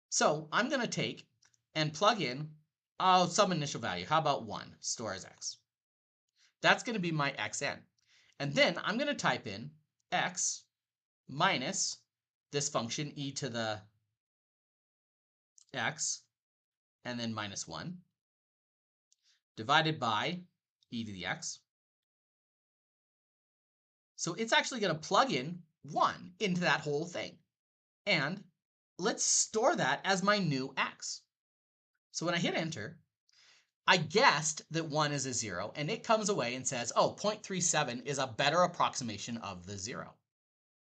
So I'm going to take and plug in some initial value. How about 1? Store as x. That's going to be my xn. And then I'm going to type in x minus this function e to the x and then minus 1 divided by e to the x. So it's actually going to plug in 1 into that whole thing. And let's store that as my new x. So when I hit enter, I guessed that 1 is a 0, and it comes away and says, oh, 0.37 is a better approximation of the 0.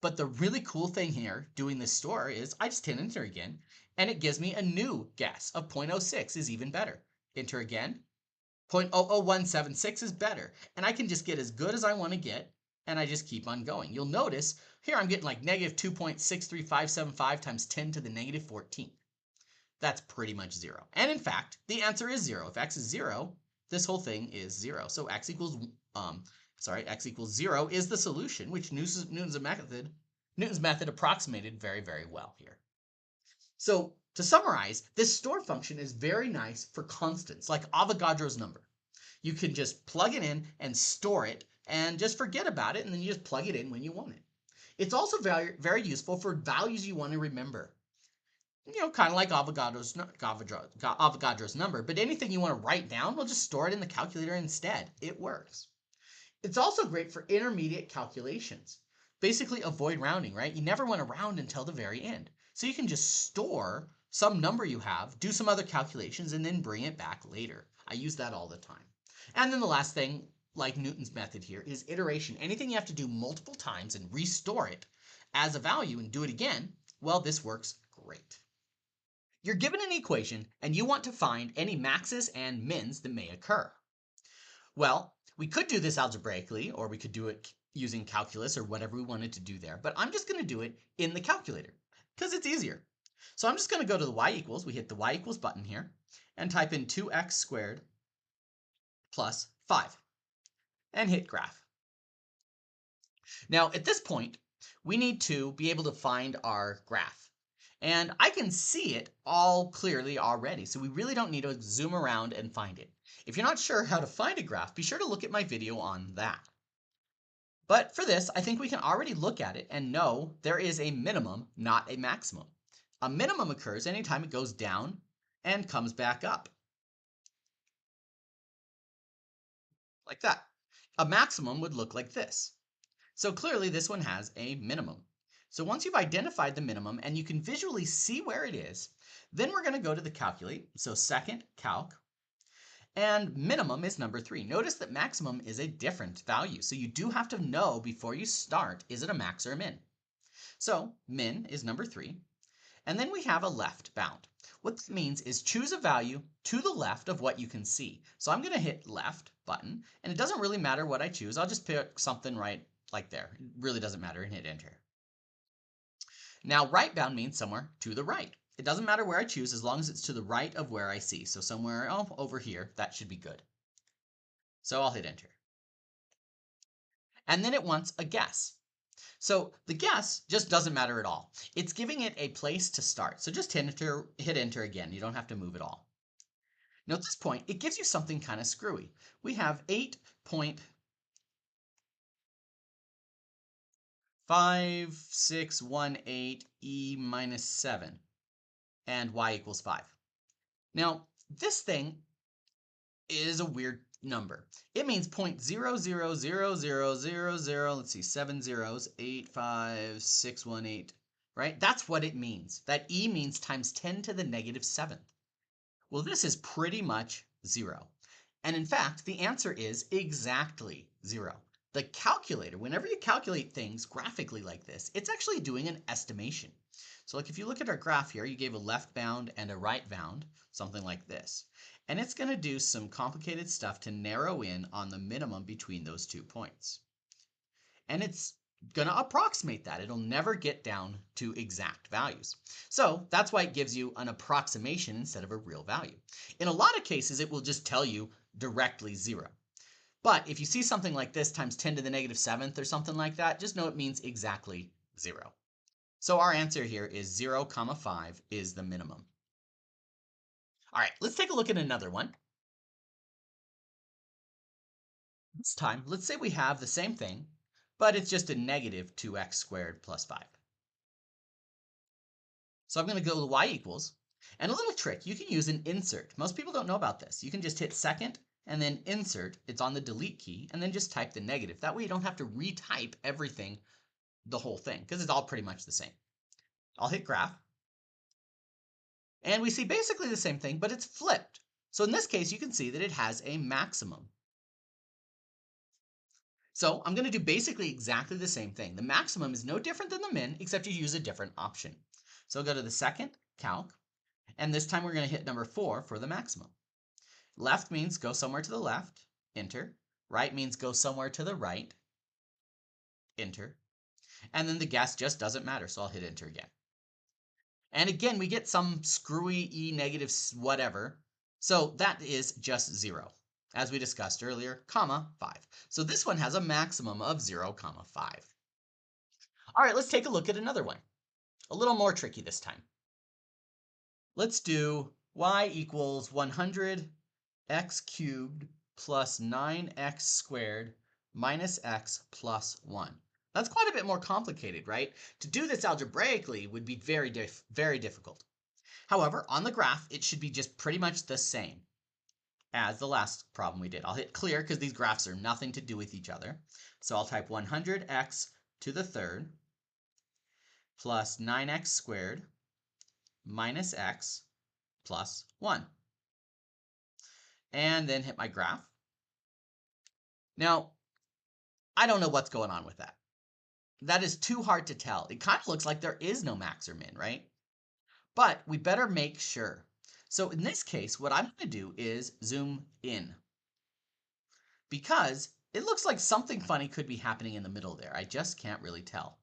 But the really cool thing here, doing this store, is I just hit enter again, and it gives me a new guess of 0.06 is even better. Enter again, 0.00176 is better. And I can just get as good as I want to get, and I just keep on going. You'll notice here I'm getting like negative 2.63575 times 10 to the negative 14. That's pretty much 0. And in fact, the answer is 0. If x is 0, this whole thing is 0. So x equals 0 is the solution, which Newton's method approximated very, very well here. So To summarize, this store function is very nice for constants, like Avogadro's number. You can just plug it in and store it and just forget about it, and then you just plug it in when you want it. It's also very, very useful for values you want to remember. Kind of like Avogadro's number, but anything you want to write down, we'll just store it in the calculator instead. It works. It's also great for intermediate calculations. Basically, avoid rounding, right? You never want to round until the very end. So you can just store some number you have, do some other calculations, and then bring it back later. I use that all the time. And then the last thing, like Newton's method here, is iteration. Anything you have to do multiple times and restore it as a value and do it again, well, this works great. You're given an equation and you want to find any maxes and mins that may occur. Well, we could do this algebraically, or we could do it using calculus or whatever we wanted to do there, but I'm just going to do it in the calculator because it's easier. So I'm just going to go to the y equals, we hit the y equals button here, and type in 2x squared plus 5, and hit graph. Now at this point, we need to be able to find our graph. And I can see it all clearly already, so we really don't need to zoom around and find it. If you're not sure how to find a graph, be sure to look at my video on that. But for this, I think we can already look at it and know there is a minimum, not a maximum. A minimum occurs anytime it goes down and comes back up. Like that. A maximum would look like this. So clearly this one has a minimum. So once you've identified the minimum and you can visually see where it is, then we're going to go to the calculate. So second calc, and minimum is number 3. Notice that maximum is a different value. So you do have to know before you start, is it a max or a min? So min is number 3. And then we have a left bound. What that means is choose a value to the left of what you can see. So I'm going to hit left button, and it doesn't really matter what I choose. I'll just pick something right like there. It really doesn't matter, and hit enter. Now right bound means somewhere to the right. It doesn't matter where I choose as long as it's to the right of where I see. So somewhere over here, that should be good. So I'll hit enter. And then it wants a guess. So the guess just doesn't matter at all. It's giving it a place to start. So just hit enter again. You don't have to move at all. Now at this point, it gives you something kind of screwy. We have 8.5618 e minus 7 and y equals 5. Now, this thing is a weird number. It means 0.000000, let's see, 7 zeros, 85618, right? That's what it means. That e means times 10 to the negative 7th. Well, this is pretty much 0. And in fact, the answer is exactly 0. The calculator, whenever you calculate things graphically like this, it's actually doing an estimation. So like if you look at our graph here, you gave a left bound and a right bound, something like this. And it's going to do some complicated stuff to narrow in on the minimum between those 2 points. And it's going to approximate that. It'll never get down to exact values. So that's why it gives you an approximation instead of a real value. In a lot of cases, it will just tell you directly 0. But if you see something like this times 10 to the negative 7th or something like that, just know it means exactly 0. So our answer here is 0, 5 is the minimum. All right, let's take a look at another one. This time, let's say we have the same thing, but it's just a negative 2x squared plus 5. So I'm going to go to y equals, and a little trick, you can use an insert. Most people don't know about this. You can just hit second and then insert, it's on the delete key, and then just type the negative. That way you don't have to retype everything, the whole thing, because it's all pretty much the same. I'll hit graph, and we see basically the same thing, but it's flipped. So in this case, you can see that it has a maximum. So I'm going to do basically exactly the same thing. The maximum is no different than the min, except you use a different option. So I'll go to the second calc, and this time we're going to hit number 4 for the maximum. Left means go somewhere to the left, enter. Right means go somewhere to the right, enter. And then the guess just doesn't matter, so I'll hit enter again. And again, we get some screwy e negative whatever. So that is just 0, as we discussed earlier, 5. So this one has a maximum of 0, 5. All right, let's take a look at another one. A little more tricky this time. Let's do y equals 100 x cubed plus 9x squared minus x plus 1. That's quite a bit more complicated, right? To do this algebraically would be very difficult. However, on the graph, it should be just pretty much the same as the last problem we did. I'll hit clear because these graphs are nothing to do with each other. So I'll type 100x to the third plus 9x squared minus x plus 1. And then hit my graph. Now, I don't know what's going on with that. That is too hard to tell. It kind of looks like there is no max or min, right? But we better make sure. So in this case, what I'm going to do is zoom in, because it looks like something funny could be happening in the middle there. I just can't really tell.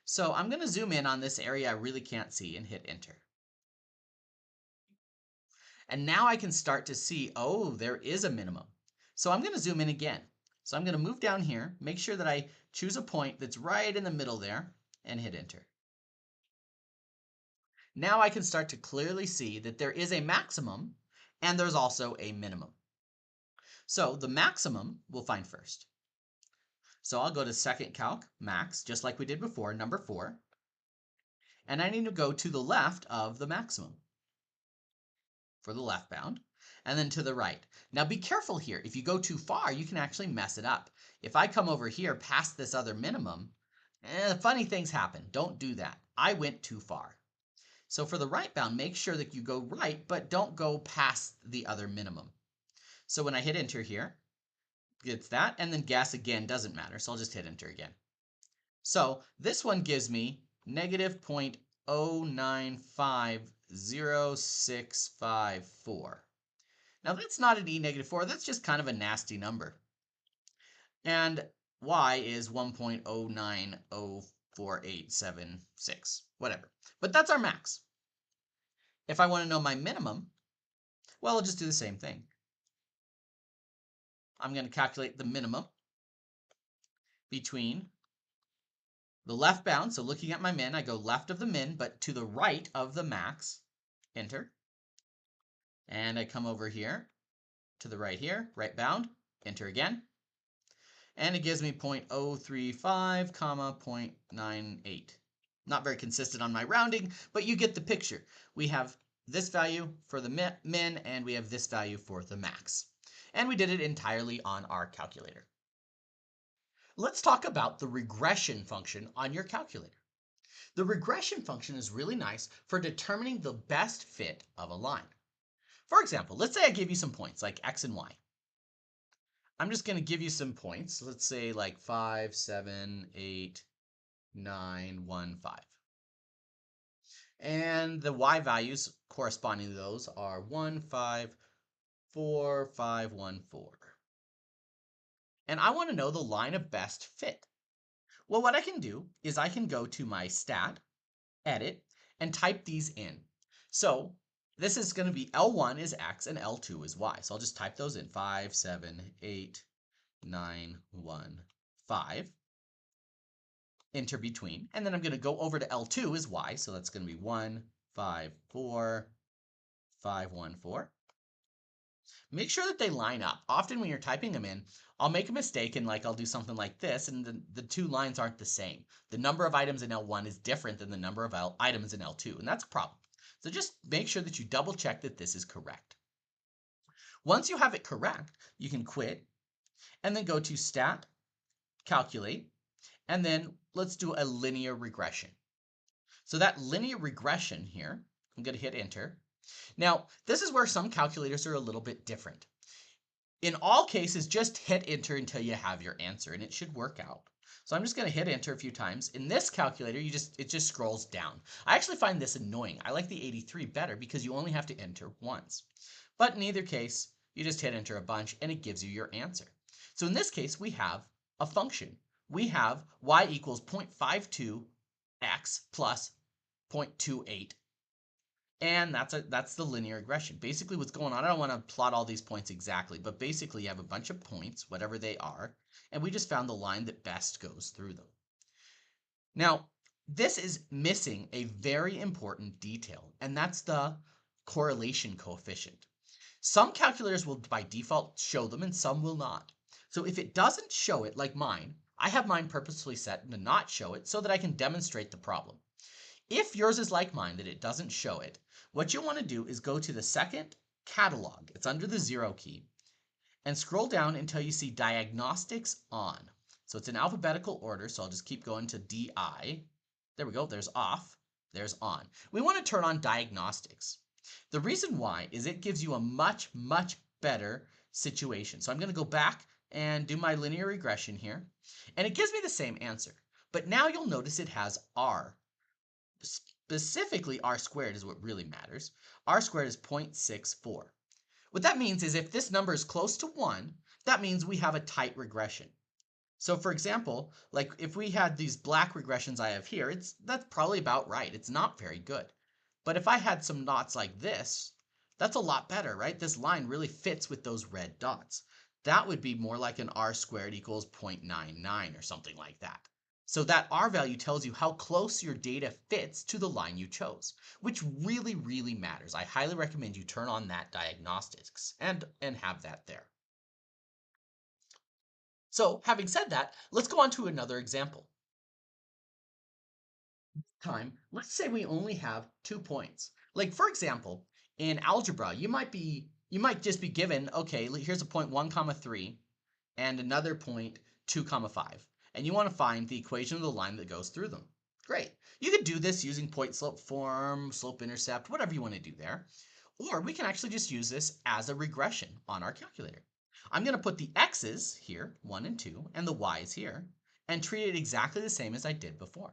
So I'm going to zoom in on this area I really can't see and hit enter. And now I can start to see, oh, there is a minimum. So I'm going to zoom in again. So I'm going to move down here, make sure that I choose a point that's right in the middle there, and hit enter. Now I can start to clearly see that there is a maximum and there's also a minimum. So the maximum we'll find first. So I'll go to second calc, max, just like we did before, number 4. And I need to go to the left of the maximum for the left bound, and then to the right. Now be careful here. If you go too far, you can actually mess it up. If I come over here past this other minimum, funny things happen. Don't do that. I went too far. So for the right bound, make sure that you go right, but don't go past the other minimum. So when I hit enter here, it's that, and then guess again doesn't matter, so I'll just hit enter again. So this one gives me negative 0.095065. Now that's not an e-4, that's just kind of a nasty number. And y is 1.090486, whatever. But that's our max. If I want to know my minimum, well, I'll just do the same thing. I'm going to calculate the minimum between the left bound. So looking at my min, I go left of the min, but to the right of the max. Enter. And I come over here to the right here, right bound. Enter again. And it gives me 0.035, 0.98. Not very consistent on my rounding, but you get the picture. We have this value for the min, and we have this value for the max. And we did it entirely on our calculator. Let's talk about the regression function on your calculator. The regression function is really nice for determining the best fit of a line. For example, let's say I give you some points like x and y. I'm just going to give you some points. Let's say like 5, 7, 8, 9, 1, 5. And the y values corresponding to those are 1, 5, 4, 5, 1, 4. And I want to know the line of best fit. Well, what I can do is I can go to my stat, edit, and type these in. So this is going to be L1 is x and L2 is y. So I'll just type those in, 5, 7, 8, 9, 1, 5. Enter between. And then I'm going to go over to L2 is y. So that's going to be 1, 5, 4, 5, 1, 4. Make sure that they line up. Often when you're typing them in, I'll make a mistake and I'll do something like this, and the two lines aren't the same. The number of items in L1 is different than the number of items in L2, and that's a problem. So just make sure that you double check that this is correct. Once you have it correct, you can quit and then go to Stat, Calculate, and then let's do a linear regression. So that linear regression here, I'm going to hit Enter. Now, this is where some calculators are a little bit different. In all cases, just hit enter until you have your answer, and it should work out. So I'm just going to hit enter a few times. In this calculator, it just scrolls down. I actually find this annoying. I like the 83 better because you only have to enter once. But in either case, you just hit enter a bunch, and it gives you your answer. So in this case, we have a function. We have y equals 0.52x plus 0.28. And that's the linear regression. Basically what's going on, I don't want to plot all these points exactly, but basically you have a bunch of points, whatever they are, and we just found the line that best goes through them. Now, This is missing a very important detail, and that's the correlation coefficient. Some calculators will by default show them and some will not. So if it doesn't show it, like mine, I have mine purposefully set to not show it so that I can demonstrate the problem. If yours is like mine, that it doesn't show it, what you want to do is go to the second catalog. It's under the 0 key, and scroll down until you see diagnostics on. So it's in alphabetical order, so I'll just keep going to DI. There we go, there's off, there's on. We want to turn on diagnostics. The reason why is it gives you a much, much better situation. So I'm going to go back and do my linear regression here, and it gives me the same answer. But now you'll notice it has R. Specifically, R squared is what really matters. R squared is 0.64. What that means is if this number is close to 1, that means we have a tight regression. So for example, like if we had these black regressions I have here, that's probably about right. It's not very good. But if I had some dots like this, that's a lot better, right? This line really fits with those red dots. That would be more like an R squared equals 0.99 or something like that. So that R value tells you how close your data fits to the line you chose, which really, really matters. I highly recommend you turn on that diagnostics and have that there. So having said that, let's go on to another example. Let's say we only have 2 points. Like for example, in algebra, you might just be given, okay, here's a point 1 comma 3 and another point 2 comma 5. And you want to find the equation of the line that goes through them. Great. You could do this using point slope form, slope intercept, whatever you want to do there. Or we can actually just use this as a regression on our calculator. I'm going to put the x's here, 1 and 2, and the y's here, and treat it exactly the same as I did before.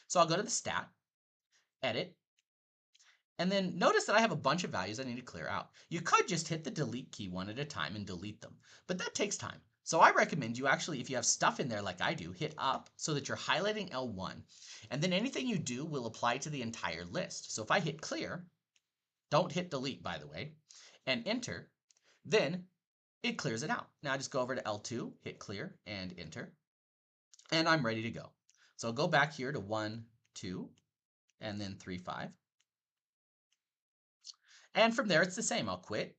So I'll go to the stat, edit, and then notice that I have a bunch of values I need to clear out. You could just hit the delete key one at a time and delete them, but that takes time. So I recommend you actually, if you have stuff in there like I do, hit up so that you're highlighting L1, and then anything you do will apply to the entire list. So if I hit clear, don't hit delete by the way, and enter, then it clears it out. Now I just go over to L2, hit clear, and enter, and I'm ready to go. So I'll go back here to 1, 2, and then 3, 5. And from there, it's the same. I'll quit,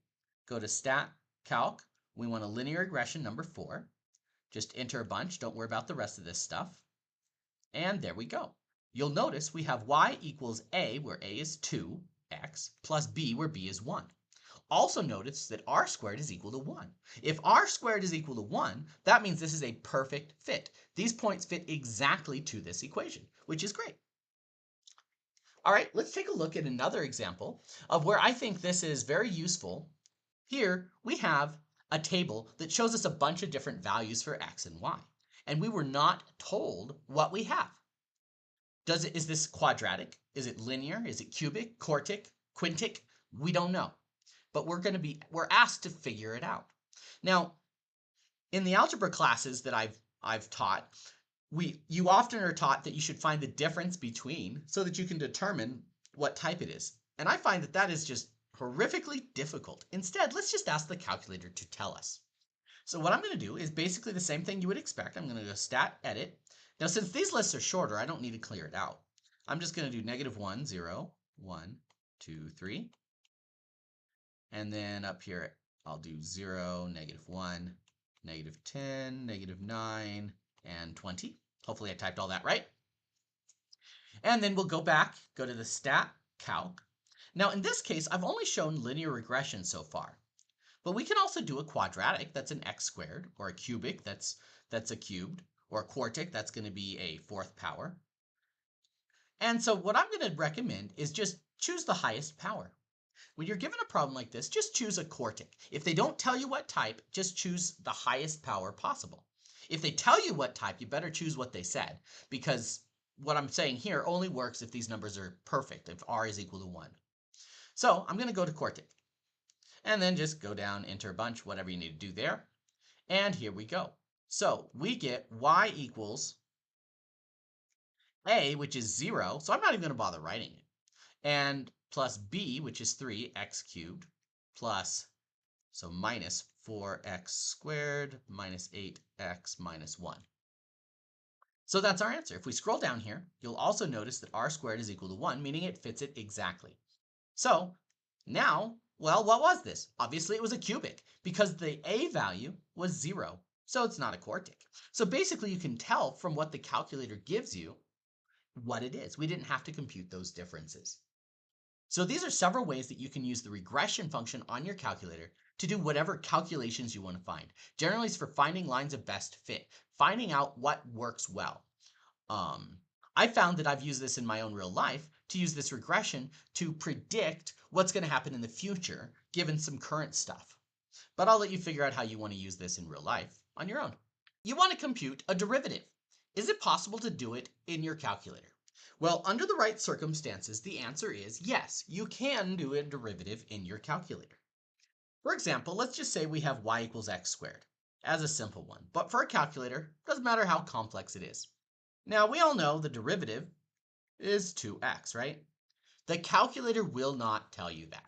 go to stat, calc. We want a linear regression number 4. Just enter a bunch. Don't worry about the rest of this stuff. And there we go. You'll notice we have y equals a, where a is 2x, plus b, where b is 1. Also notice that r squared is equal to 1. If r squared is equal to 1, that means this is a perfect fit. These points fit exactly to this equation, which is great. All right, let's take a look at another example of where I think this is very useful. Here we have a table that shows us a bunch of different values for x and y, and we were not told what we have. Is this quadratic? Is it linear? Is it cubic, quartic, quintic? We don't know, but we're asked to figure it out. Now, in the algebra classes that I've taught, you often are taught that you should find the difference between so that you can determine what type it is. And I find that that is just horrifically difficult. Instead, let's just ask the calculator to tell us. So what I'm going to do is basically the same thing you would expect. I'm going to go stat, edit. Now, since these lists are shorter, I don't need to clear it out. I'm just going to do -1, 0, 1, 2, 3. And then up here, I'll do 0, -1, -10, -9, and 20. Hopefully I typed all that right. And then we'll go back, go to the stat, calc. Now in this case, I've only shown linear regression so far. But we can also do a quadratic, that's an x squared, or a cubic, that's a cubed, or a quartic, that's going to be a 4th power. And so what I'm going to recommend is just choose the highest power. When you're given a problem like this, just choose a quartic. If they don't tell you what type, just choose the highest power possible. If they tell you what type, you better choose what they said, because what I'm saying here only works if these numbers are perfect, if r is equal to 1. So I'm going to go to quartic, and then just go down, enter a bunch, whatever you need to do there. And here we go. So we get y equals a, which is 0, so I'm not even going to bother writing it, and plus b, which is 3x cubed, plus, so minus 4x squared minus 8x minus 1. So that's our answer. If we scroll down here, you'll also notice that r squared is equal to 1, meaning it fits it exactly. So now, well, what was this? Obviously, it was a cubic because the a value was 0, so it's not a quartic. So basically, you can tell from what the calculator gives you what it is. We didn't have to compute those differences. So these are several ways that you can use the regression function on your calculator to do whatever calculations you want to find. Generally, it's for finding lines of best fit, finding out what works well. I found that I've used this in my own real life to use this regression to predict what's going to happen in the future given some current stuff. But I'll let you figure out how you want to use this in real life on your own. You want to compute a derivative. Is it possible to do it in your calculator? Well, under the right circumstances, the answer is yes, you can do a derivative in your calculator. For example, let's just say we have y equals x squared as a simple one, but for a calculator, it doesn't matter how complex it is. Now, we all know the derivative is 2x, right? The calculator will not tell you that.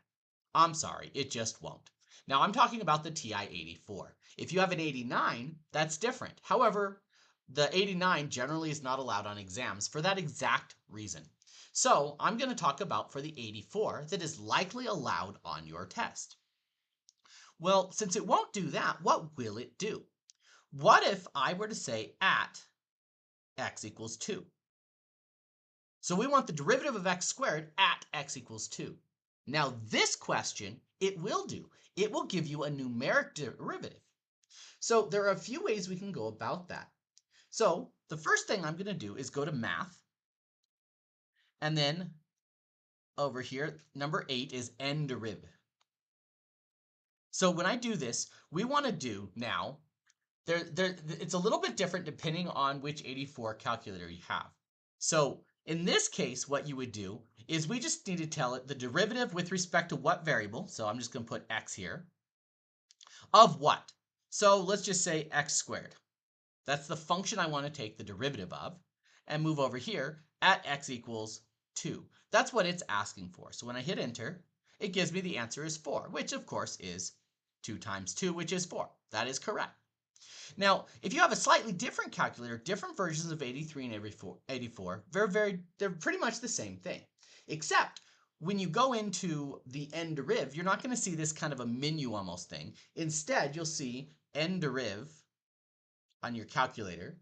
I'm sorry, it just won't. Now, I'm talking about the TI-84. If you have an 89, that's different. However, the 89 generally is not allowed on exams for that exact reason. So I'm going to talk about for the 84 that is likely allowed on your test. Well, since it won't do that, what will it do? What if I were to say at x equals 2? So we want the derivative of x squared at x equals 2. Now this question, it will do. It will give you a numeric derivative. So there are a few ways we can go about that. So the first thing I'm going to do is go to math. And then over here, number 8 is n-deriv. So when I do this, we want to do now, it's a little bit different depending on which 84 calculator you have. So in this case, what you would do is we just need to tell it the derivative with respect to what variable. So I'm just going to put x here. Of what? So let's just say x squared. That's the function I want to take the derivative of and move over here at x equals 2. That's what it's asking for. So when I hit enter, it gives me the answer is 4, which of course is 2 times 2, which is 4. That is correct. Now, if you have a slightly different calculator, different versions of 83 and 84, they're pretty much the same thing. Except when you go into the n-deriv, you're not going to see this kind of a menu almost thing. Instead, you'll see n-deriv on your calculator,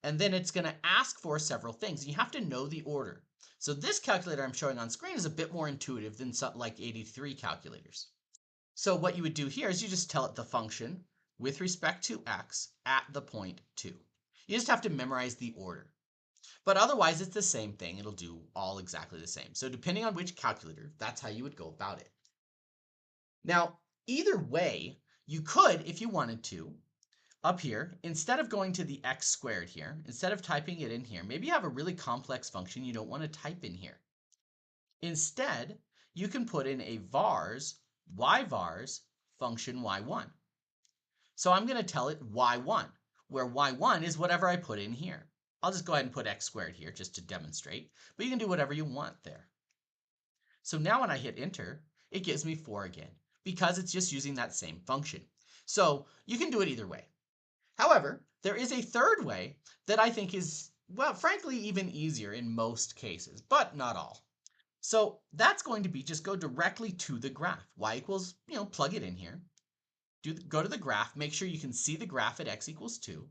and then it's going to ask for several things. You have to know the order. So this calculator I'm showing on screen is a bit more intuitive than like 83 calculators. So what you would do here is you just tell it the function with respect to x at the point 2. You just have to memorize the order. But otherwise, it's the same thing. It'll do all exactly the same. So depending on which calculator, that's how you would go about it. Now, either way, you could, if you wanted to, up here, instead of going to the x squared here, instead of typing it in here, maybe you have a really complex function you don't want to type in here. Instead, you can put in a vars, yvars function y1. So I'm going to tell it y1, where y1 is whatever I put in here. I'll just go ahead and put x squared here just to demonstrate, but you can do whatever you want there. So now when I hit enter, it gives me 4 again, because it's just using that same function. So you can do it either way. However, there is a third way that I think is, well, frankly, even easier in most cases, but not all. So that's going to be just go directly to the graph. Y equals, plug it in here. Go to the graph, make sure you can see the graph at x equals 2.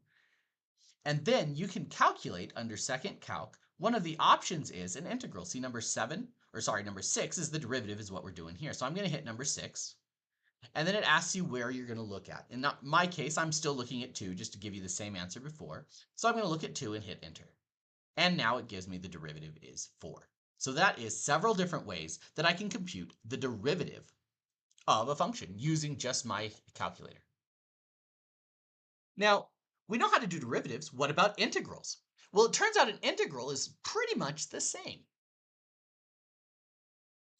And then you can calculate under second calc. One of the options is an integral. See number 6 is the derivative is what we're doing here. So I'm going to hit number 6. And then it asks you where you're going to look at. In my case, I'm still looking at 2 just to give you the same answer before. So I'm going to look at 2 and hit enter. And now it gives me the derivative is 4. So that is several different ways that I can compute the derivative of a function using just my calculator. Now, we know how to do derivatives. What about integrals? Well, it turns out an integral is pretty much the same.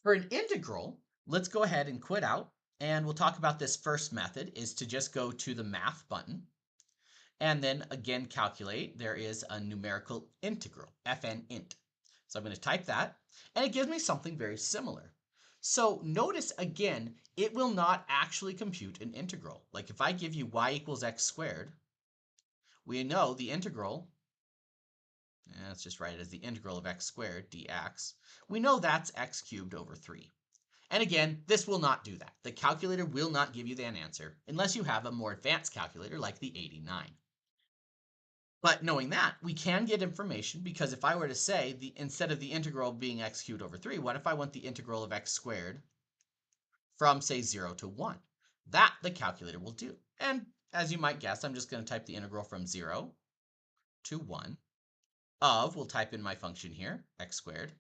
For an integral, let's go ahead and quit out. And we'll talk about this first method is to just go to the math button and then again calculate. There is a numerical integral, fn int. So I'm going to type that and it gives me something very similar. So notice again, it will not actually compute an integral. Like if I give you y equals x squared, we know the integral let's just write it as the integral of x squared dx, we know that's x cubed over 3. And again, this will not do that. The calculator will not give you that answer unless you have a more advanced calculator like the 89. But knowing that, we can get information because if I were to say, instead of the integral being x cubed over 3, what if I want the integral of x squared from, say, 0 to 1? That the calculator will do. And as you might guess, I'm just going to type the integral from 0 to 1 of, we'll type in my function here, x squared,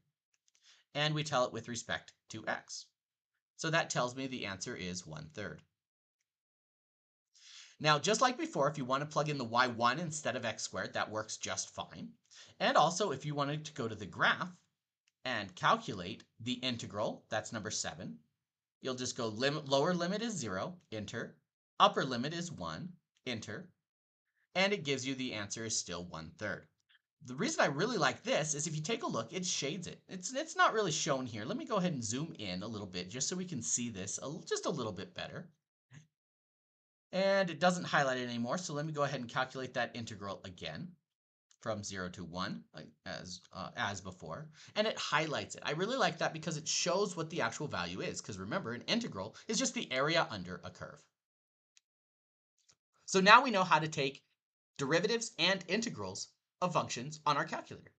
and we tell it with respect to x. So that tells me the answer is 1/3. Now, just like before, if you want to plug in the y1 instead of x squared, that works just fine. And also, if you wanted to go to the graph and calculate the integral, that's number 7, you'll just go lower limit is 0, enter, upper limit is 1, enter, and it gives you the answer is still 1/3. The reason I really like this is if you take a look, it shades it. It's not really shown here. Let me go ahead and zoom in a little bit just so we can see this just a little bit better. And it doesn't highlight it anymore, so let me go ahead and calculate that integral again from 0 to 1 as before, and it highlights it. I really like that because it shows what the actual value is, because remember, an integral is just the area under a curve. So now we know how to take derivatives and integrals of functions on our calculator.